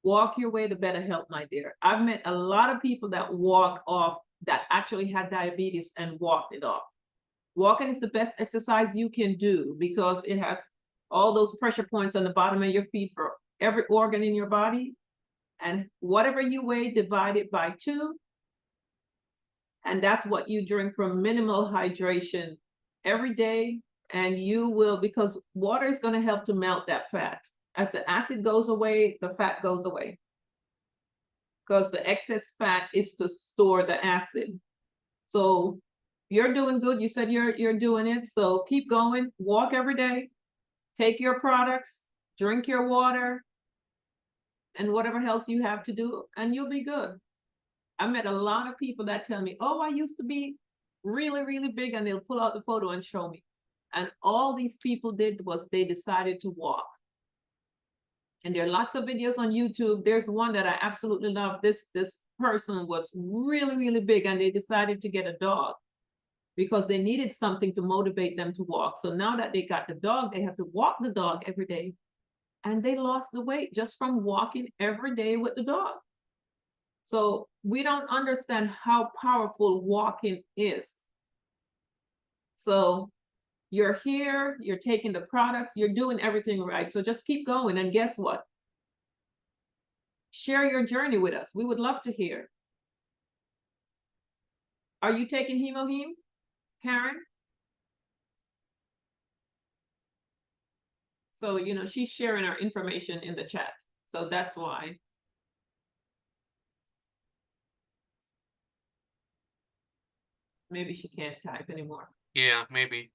Walk your way to better health, my dear. I've met a lot of people that walk off that actually had diabetes and walked it off. Walking is the best exercise you can do because it has all those pressure points on the bottom of your feet for every organ in your body. And whatever you weigh, divide it by 2. And that's what you drink from minimal hydration every day. And you will, because water is going to help to melt that fat. As the acid goes away, the fat goes away. Because the excess fat is to store the acid. So you're doing good. You said you're doing it. So keep going. Walk every day. Take your products. Drink your water. And whatever else you have to do, and you'll be good. I met a lot of people that tell me, oh, I used to be really, really big, and they'll pull out the photo and show me. And all these people did was they decided to walk. And there are lots of videos on YouTube. There's one that I absolutely love. This person was really, really big, and they decided to get a dog because they needed something to motivate them to walk. So now that they got the dog, they have to walk the dog every day. And they lost the weight just from walking every day with the dog. So we don't understand how powerful walking is. So you're here, you're taking the products, you're doing everything right. So just keep going. And guess what? Share your journey with us. We would love to hear. Are you taking Hemoheme, Karen? So, she's sharing our information in the chat. So that's why. Maybe she can't type anymore. Yeah, maybe.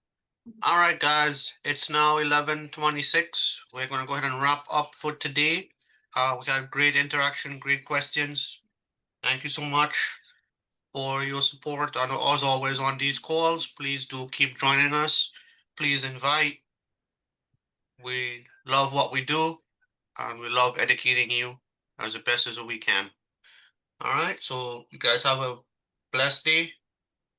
All right, guys, it's now 11:26. We're going to go ahead and wrap up for today. We got great interaction, great questions. Thank you so much for your support. And as always on these calls, please do keep joining us. Please invite. We love what we do, and we love educating you as the best as we can. All right, so you guys have a blessed day,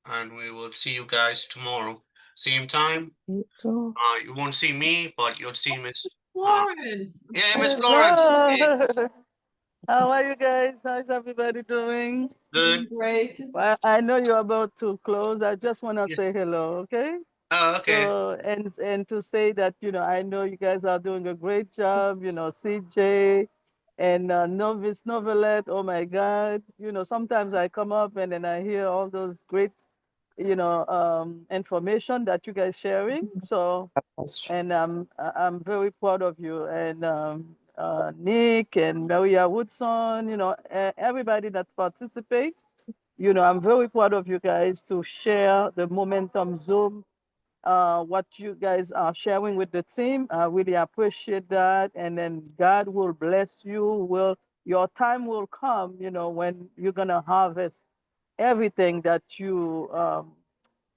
and we will see you guys tomorrow. Same time. You won't see me, but you'll see Miss Florence. Yeah, Miss Florence. Hey. How are you guys? How's everybody doing? Good. Great. Well, I know you're about to close. I just want to say hello, okay? Oh, okay. So, and to say that, I know you guys are doing a great job, CJ and Novice Novelette. Oh my God. Sometimes I come up and then I hear all those great, information that you guys sharing. So, and I'm very proud of you. And Nick and Maria Woodson, everybody that participate. I'm very proud of you guys to share the Momentum Zoom what you guys are sharing with the team. I really appreciate that. And then God will bless you. Your time will come, when you're gonna harvest everything that you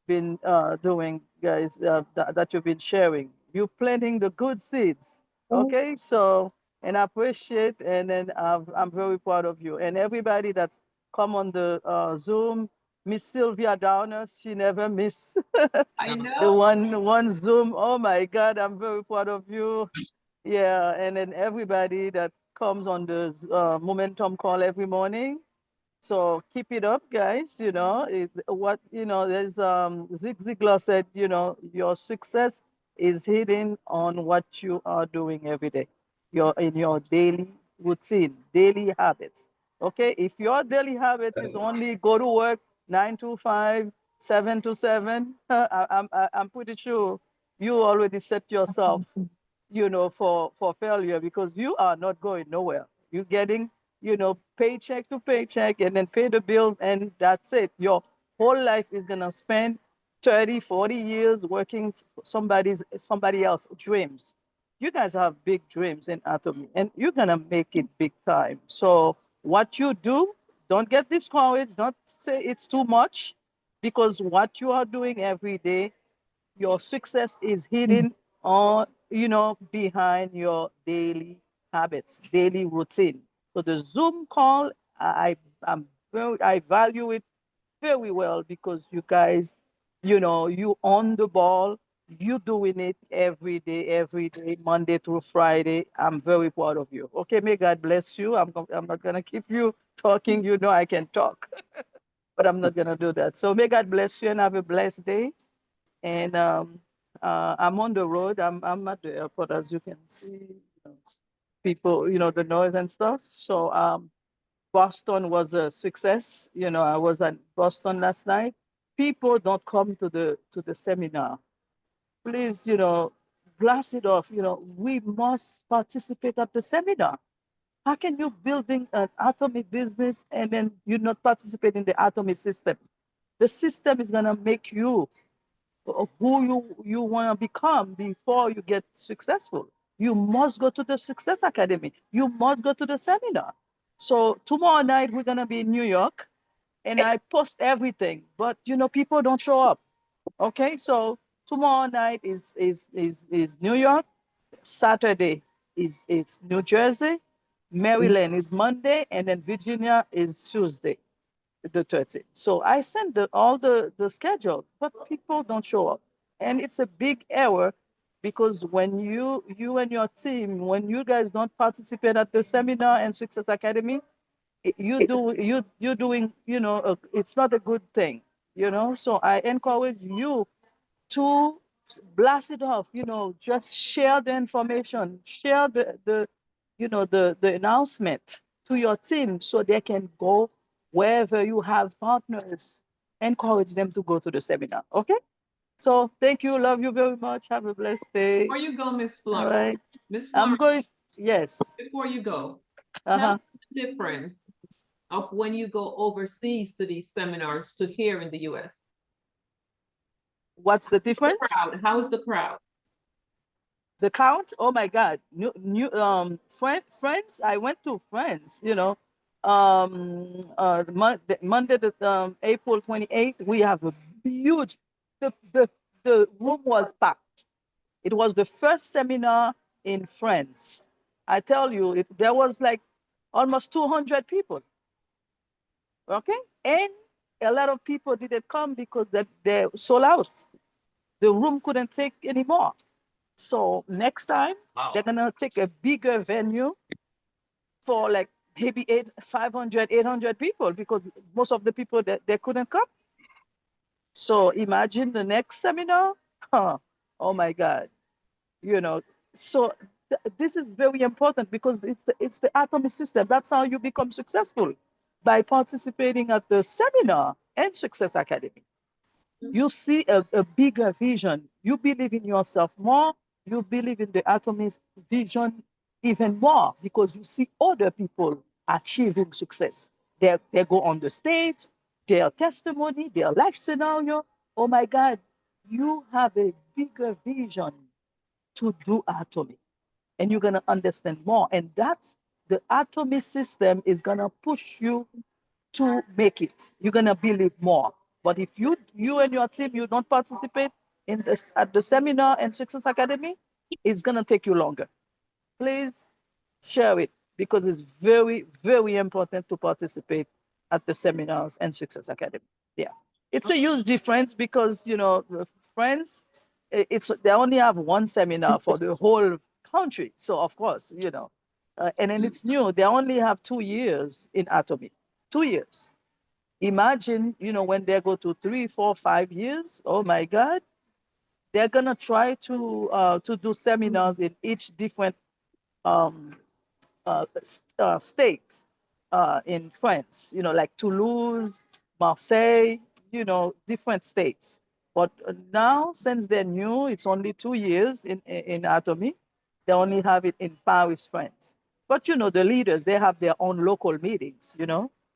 been doing, guys, that you've been sharing. You're planting the good seeds. Okay, so, and I appreciate, and then I'm very proud of you. And everybody that's come on the Zoom, Miss Sylvia Downer, she never miss I the know. one Zoom. Oh my God, I'm very proud of you. Yeah, and then everybody that comes on the momentum call every morning. So keep it up, guys. There's Zig Ziglar said, your success is hidden on what you are doing every day. You're in your daily routine, daily habits. Okay, if your daily habits is only go to work 9 to 5, 7 to 7, I'm pretty sure you already set yourself for failure, because you are not going nowhere. You're getting, paycheck to paycheck, and then pay the bills, and that's it. Your whole life is gonna spend 30, 40 years working for somebody else's dreams. You guys have big dreams in Atomy, and you're gonna make it big time. So what you do, don't get discouraged. Don't say it's too much, because what you are doing every day, your success is hidden on, behind your daily habits, daily routine. So the Zoom call, I value it very well, because you guys, you on the ball, you doing it every day, Monday through Friday. I'm very proud of you. Okay, may God bless you. I'm not gonna keep you talking. I can talk, but I'm not gonna do that. So may God bless you and have a blessed day. And I'm on the road. I'm at the airport, as you can see. People, the noise and stuff. So Boston was a success. I was at Boston last night. People don't come to the seminar. Please, blast it off. We must participate at the seminar. How can you building an atomy business and then you not participate in the atomy system? The system is gonna make you who you want to become before you get successful. You must go to the Success Academy. You must go to the seminar. So tomorrow night we're gonna be in New York, and I post everything, but people don't show up. Okay, so tomorrow night is New York. Saturday is it's New Jersey. Maryland is Monday, and then Virginia is Tuesday, the 13th. So I sent all the schedule, but people don't show up. And it's a big error, because when you and your team, when you guys don't participate at the seminar and Success Academy, you're doing, it's not a good thing, So I encourage you to blast it off, just share the information, share the announcement to your team, so they can go wherever you have partners. Encourage them to go to the seminar. Okay, so thank you, love you very much, have a blessed day. Before you go, Miss All Florence. right, Miss I'm Florence, going. Yes. before you go, tell Uh-huh. us the difference of when you go overseas to these seminars to here in the US. What's the difference? Crowd. How is the crowd? The count, oh my God, friends, I went to friends, Monday, April 28th, we have a huge, the room was packed. It was the first seminar in France. I tell you, there was like almost 200 people. Okay, and a lot of people didn't come because they sold out. The room couldn't take anymore. So next time, they're gonna take a bigger venue for like maybe 800 people, because most of the people that they couldn't come. So imagine the next seminar. Huh, oh my God, you know. So this is very important, because it's the atomic system. That's how you become successful, by participating at the seminar and Success Academy. You see a bigger vision. You believe in yourself more. You believe in the Atomist vision even more, because you see other people achieving success. They go on the stage, their testimony, their life scenario. Oh my God, you have a bigger vision to do Atomy, and you're gonna understand more. And that's the Atomy system is gonna push you to make it. You're gonna believe more. But if you and your team you don't participate in this at the seminar and Success Academy, it's gonna take you longer. Please share it because it's very, very important to participate at the seminars and Success Academy. Yeah. It's a huge difference because the friends, it's they only have one seminar for the whole country. So of course, and then it's new. They only have 2 years in Atomy. 2 years. Imagine, when they go to 3, 4, 5 years. Oh my God, they're gonna try to do seminars in each different um, state in France, like Toulouse, Marseille, different states. But now, since they're new, it's only 2 years in Atomy. They only have it in Paris, France. But the leaders, they have their own local meetings,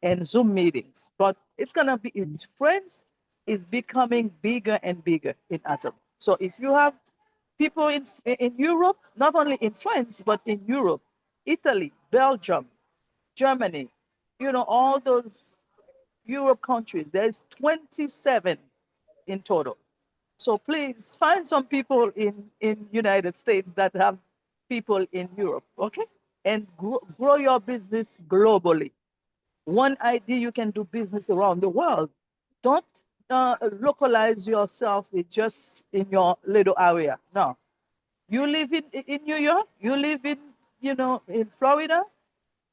and Zoom meetings. But it's gonna be in France is becoming bigger and bigger in Atomy. So if you have people in Europe, not only in France, but in Europe, Italy, Belgium, Germany, all those Europe countries. There's 27 in total. So please find some people in United States that have people in Europe, okay? And grow your business globally. One idea you can do business around the world. Don't localize yourself with just in your little area. No, you live in New York, you live in Florida,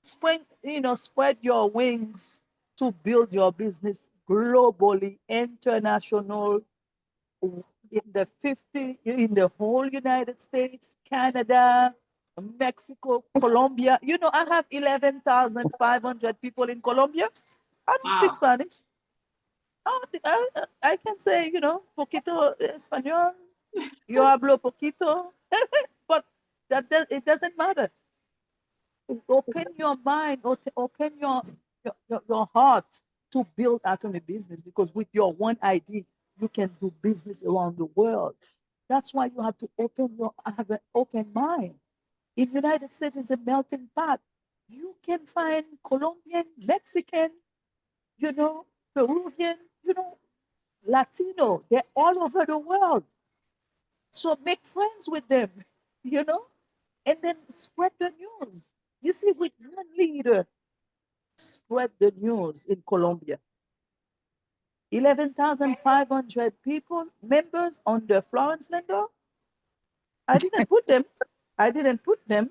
spread your wings to build your business globally, international, in the whole United States, Canada, Mexico, Colombia. I have 11,500 people in Colombia. I don't speak Wow. Spanish. I can say, poquito español, yo hablo poquito, but it doesn't matter. Open your mind, open your heart to build Atomy business because with your one idea, you can do business around the world. That's why you have to have an open mind. In United States, it's a melting pot. You can find Colombian, Mexican, Peruvian, Latino. They're all over the world. So make friends with them, and then spread the news. You see, with one leader, spread the news in Colombia. 11,500 people, members on the Florence Lender. I didn't put them,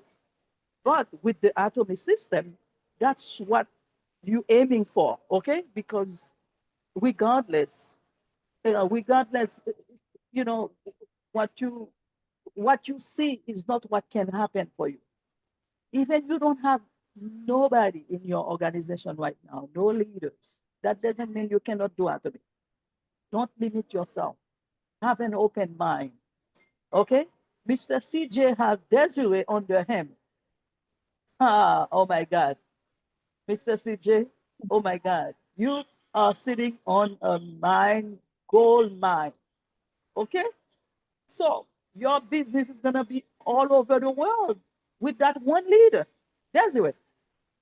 but with the Atomy system, that's what you're aiming for, okay? Because regardless, regardless, you know, what you what you see is not what can happen for you. Even you don't have nobody in your organization right now, no leaders. That doesn't mean you cannot do Atomy. Don't limit yourself. Have an open mind. Okay? Mr. CJ have Desiree under him. Oh my God. Mr. CJ, oh my God. You are sitting on a gold mine. Okay? So your business is gonna be all over the world with that one leader. Desiree.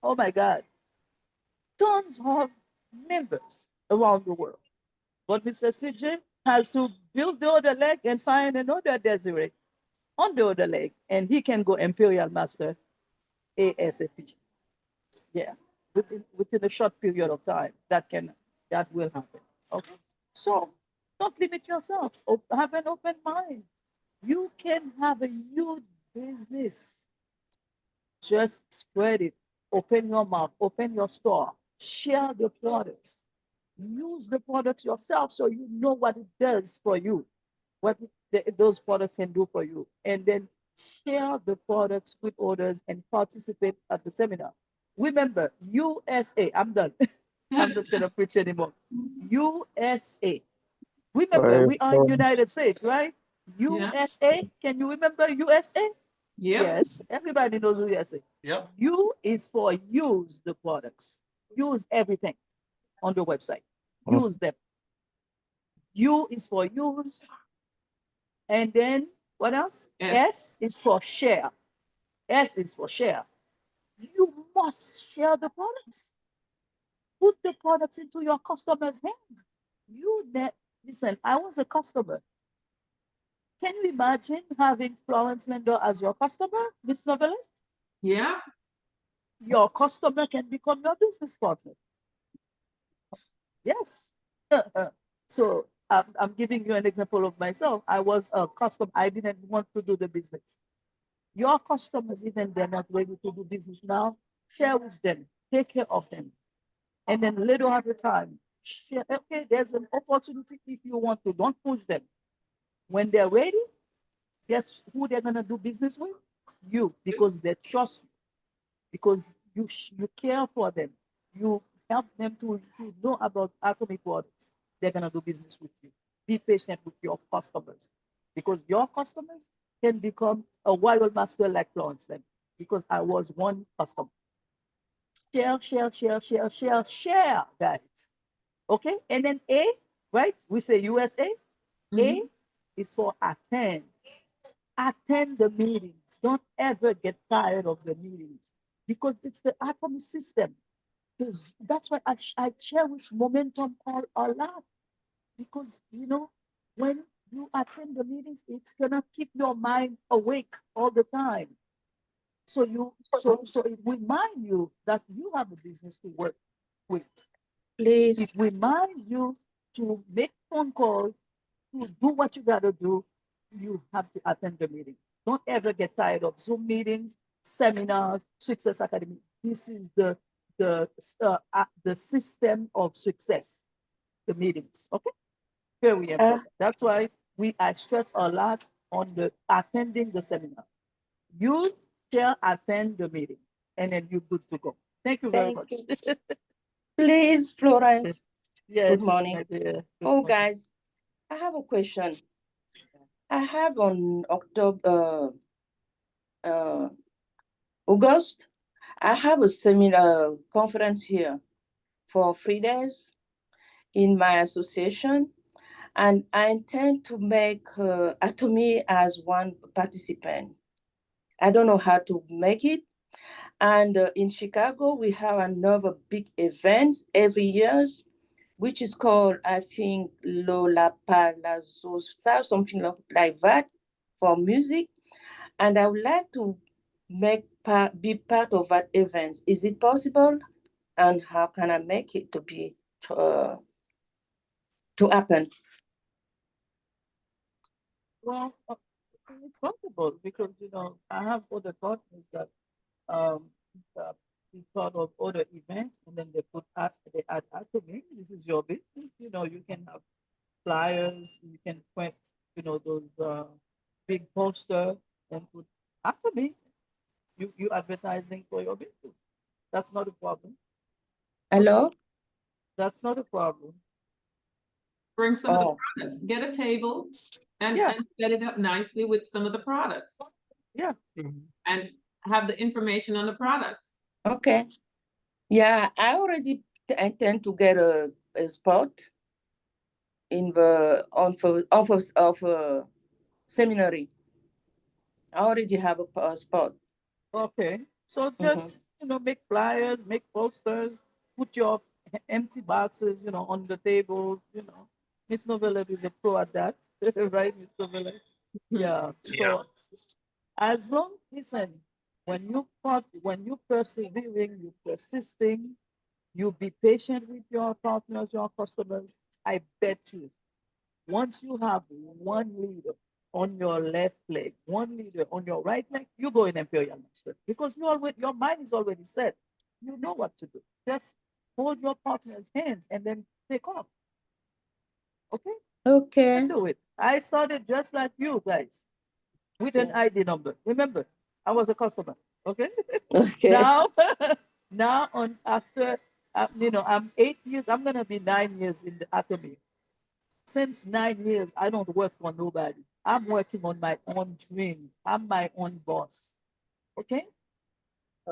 Oh my God. Tons of members around the world. But Mr. CJ has to build the other leg and find another Desiree on the other leg, and he can go Imperial Master ASAP. Yeah, within a short period of time, that will happen. Okay, so don't limit yourself. Have an open mind. You can have a huge business. Just spread it. Open your mouth. Open your store. Share the products. Use the products yourself so you know what it does for you, what those products can do for you, and then share the products with others and participate at the seminar. Remember, USA. I'm done. I'm not gonna preach anymore. USA. Remember, we are in United States, right? Yeah. USA. Can you remember USA? Yep. Yes, everybody knows USA. Yep. U is for use the products. Use everything on the website. Use them. U is for use. And then what else? S is for share. S is for share. You must share the products. Put the products into your customers' hands. Listen, I was a customer. Can you imagine having Florence Lender as your customer, Miss Novelist? Yeah. Your customer can become your business partner. Yes. So I'm giving you an example of myself. I was a customer. I didn't want to do the business. Your customers, even they're not ready to do business now, share with them, take care of them. And then little at a time, share, okay, there's an opportunity if you want to, don't push them. When they're ready, guess who they're gonna do business with? You, because they trust you, because you care for them. You help them to know about Atomy products. They're gonna do business with you. Be patient with your customers, because your customers can become a wild master like Florence then, because I was one customer. Share, share, share, share, share, share, guys. Okay, and then A, right? We say USA. A is for attend. Attend the meetings. Don't ever get tired of the meetings, because it's the Atomy system. Because that's why I cherish momentum call a lot, because when you attend the meetings, it's gonna keep your mind awake all the time. So it remind you that you have a business to work with. Please. It reminds you to make phone calls, to do what you gotta do. You have to attend the meeting. Don't ever get tired of Zoom meetings, seminars, Success Academy. This is the system of success. The meetings, okay? Very important. That's why I stress a lot on the attending the seminar. You shall attend the meeting, and then you're good to go. Thank you very much. Please, Florence. Yes, Good morning. my dear. Good Oh, morning. guys, I have a question. I have on August, I have a seminar conference here for 3 days in my association, and I intend to make Atomy as one participant. I don't know how to make it. And in Chicago, we have another big event every year, which is called, I think, Lollapalooza, something like that, for music. And I would like to be part of that event. Is it possible? And how can I make it to happen? Well, it's possible, because I have other partners that be part of other events, and then they add Atomy. This is your business. You can have flyers, you can print, those big poster and put Atomy. You advertising for your business. That's not a problem. Hello? That's not a problem. Bring some of the products. Get a table and set it up nicely with some of the products. Yeah. And have the information on the products. Okay. Yeah, I already intend to get a spot in the of seminary. I already have a spot. Okay. So just make flyers, make posters, put your empty boxes, on the table. Miss Novella is a pro at that, right, Miss Novella? Yeah. So as long, listen, when you persevering, you persisting, you be patient with your partners, your customers, I bet you, once you have one leader on your left leg, one leader on your right leg, you go in Imperial Master, because your mind is already set. You know what to do. Just hold your partner's hands and then take off. Okay? Okay. You can do it. I started just like you guys, with an ID number. Remember, I was a customer. Okay. Okay. Now after I'm 8 years. I'm gonna be 9 years in the Atomy. Since 9 years, I don't work for nobody. I'm working on my own dream. I'm my own boss. Okay.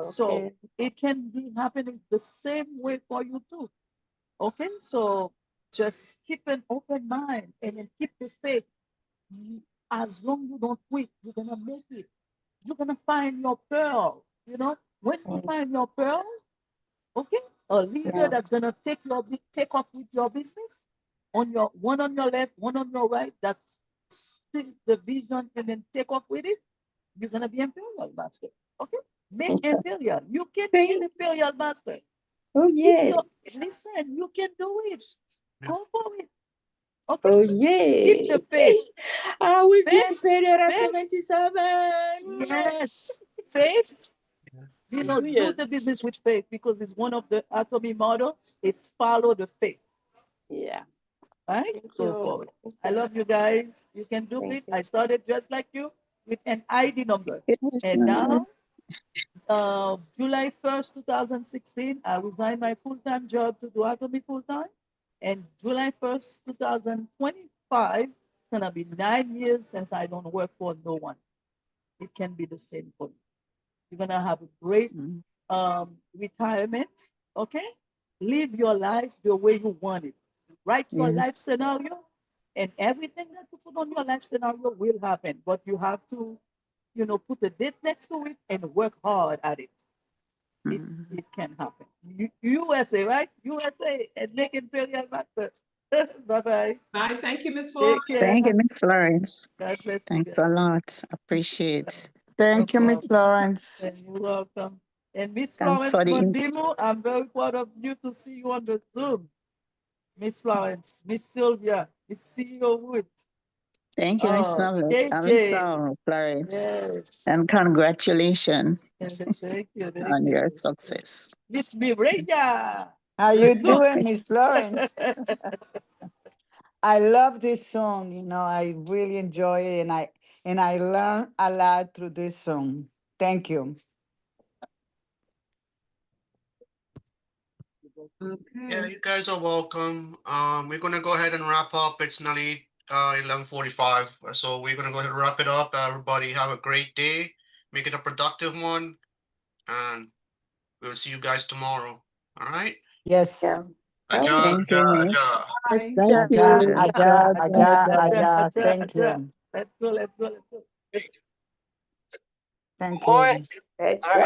So it can be happening the same way for you too. Okay. So just keep an open mind and then keep the faith. as long as you don't quit, you're gonna make it. You're gonna find your pearl. You know, when you find your pearl, okay, a leader that's gonna take off with your business on your one on your left, one on your right, that see the vision and then take off with it, you're gonna be imperial master. Okay? Make imperial. You can be an imperial master. Oh If yeah. listen, you can do it. Go for it. Okay? Oh yeah. Keep the faith. I will be Faith, imperial at faith. 77. Yes. Faith. You know, do the Yes. business with faith because it's one of the Atomy model. It's follow the faith. Yeah. Right? Thank Go you. forward. I love you guys. You can do Thank it. you. I started just like you with an ID number. Yes, And ma'am. now, July 1st, 2016, I resigned my full-time job to do Atomy full-time. And July 1st, 2025, it's gonna be 9 years since I don't work for no one. It can be the same for you. You're gonna have a great retirement, okay? Live your life the way you want it. Write your Yes. life scenario, and everything that you put on your life scenario will happen. But you have to, you know, put a date next to it and work hard at it. It can happen. USA, right? USA and make imperial master. Bye-bye. Bye. Thank you, Miss Florence. Take care. Thank you, Miss Florence. God bless you Thanks guys. a lot. Appreciate. Thank you, Miss problem. Florence. And you're welcome. And Miss Thanks Florence for the Mondimo, I'm very proud of you to see you on the Zoom. Miss Florence, Miss Sylvia, Miss CEO Wood. Thank you, Miss Novel. Miss KJ. Florence. Yes. And congratulations Thank you. Thank on you. your success. Miss Mireya. How you doing, Miss Florence? I love this song. You know, I really enjoy it, and I learn a lot through this song. Thank you. Yeah, Okay. you guys are welcome. We're gonna go ahead and wrap up. It's nearly 11:45, so we're gonna go ahead and wrap it up. Everybody have a great day. Make it a productive one, and we'll see you guys tomorrow. All right? Yes. Yeah. Aja, Thank you, aja, Miss. aja. Bye. Thank you. Thank you. Let's go. Thank you. That's right.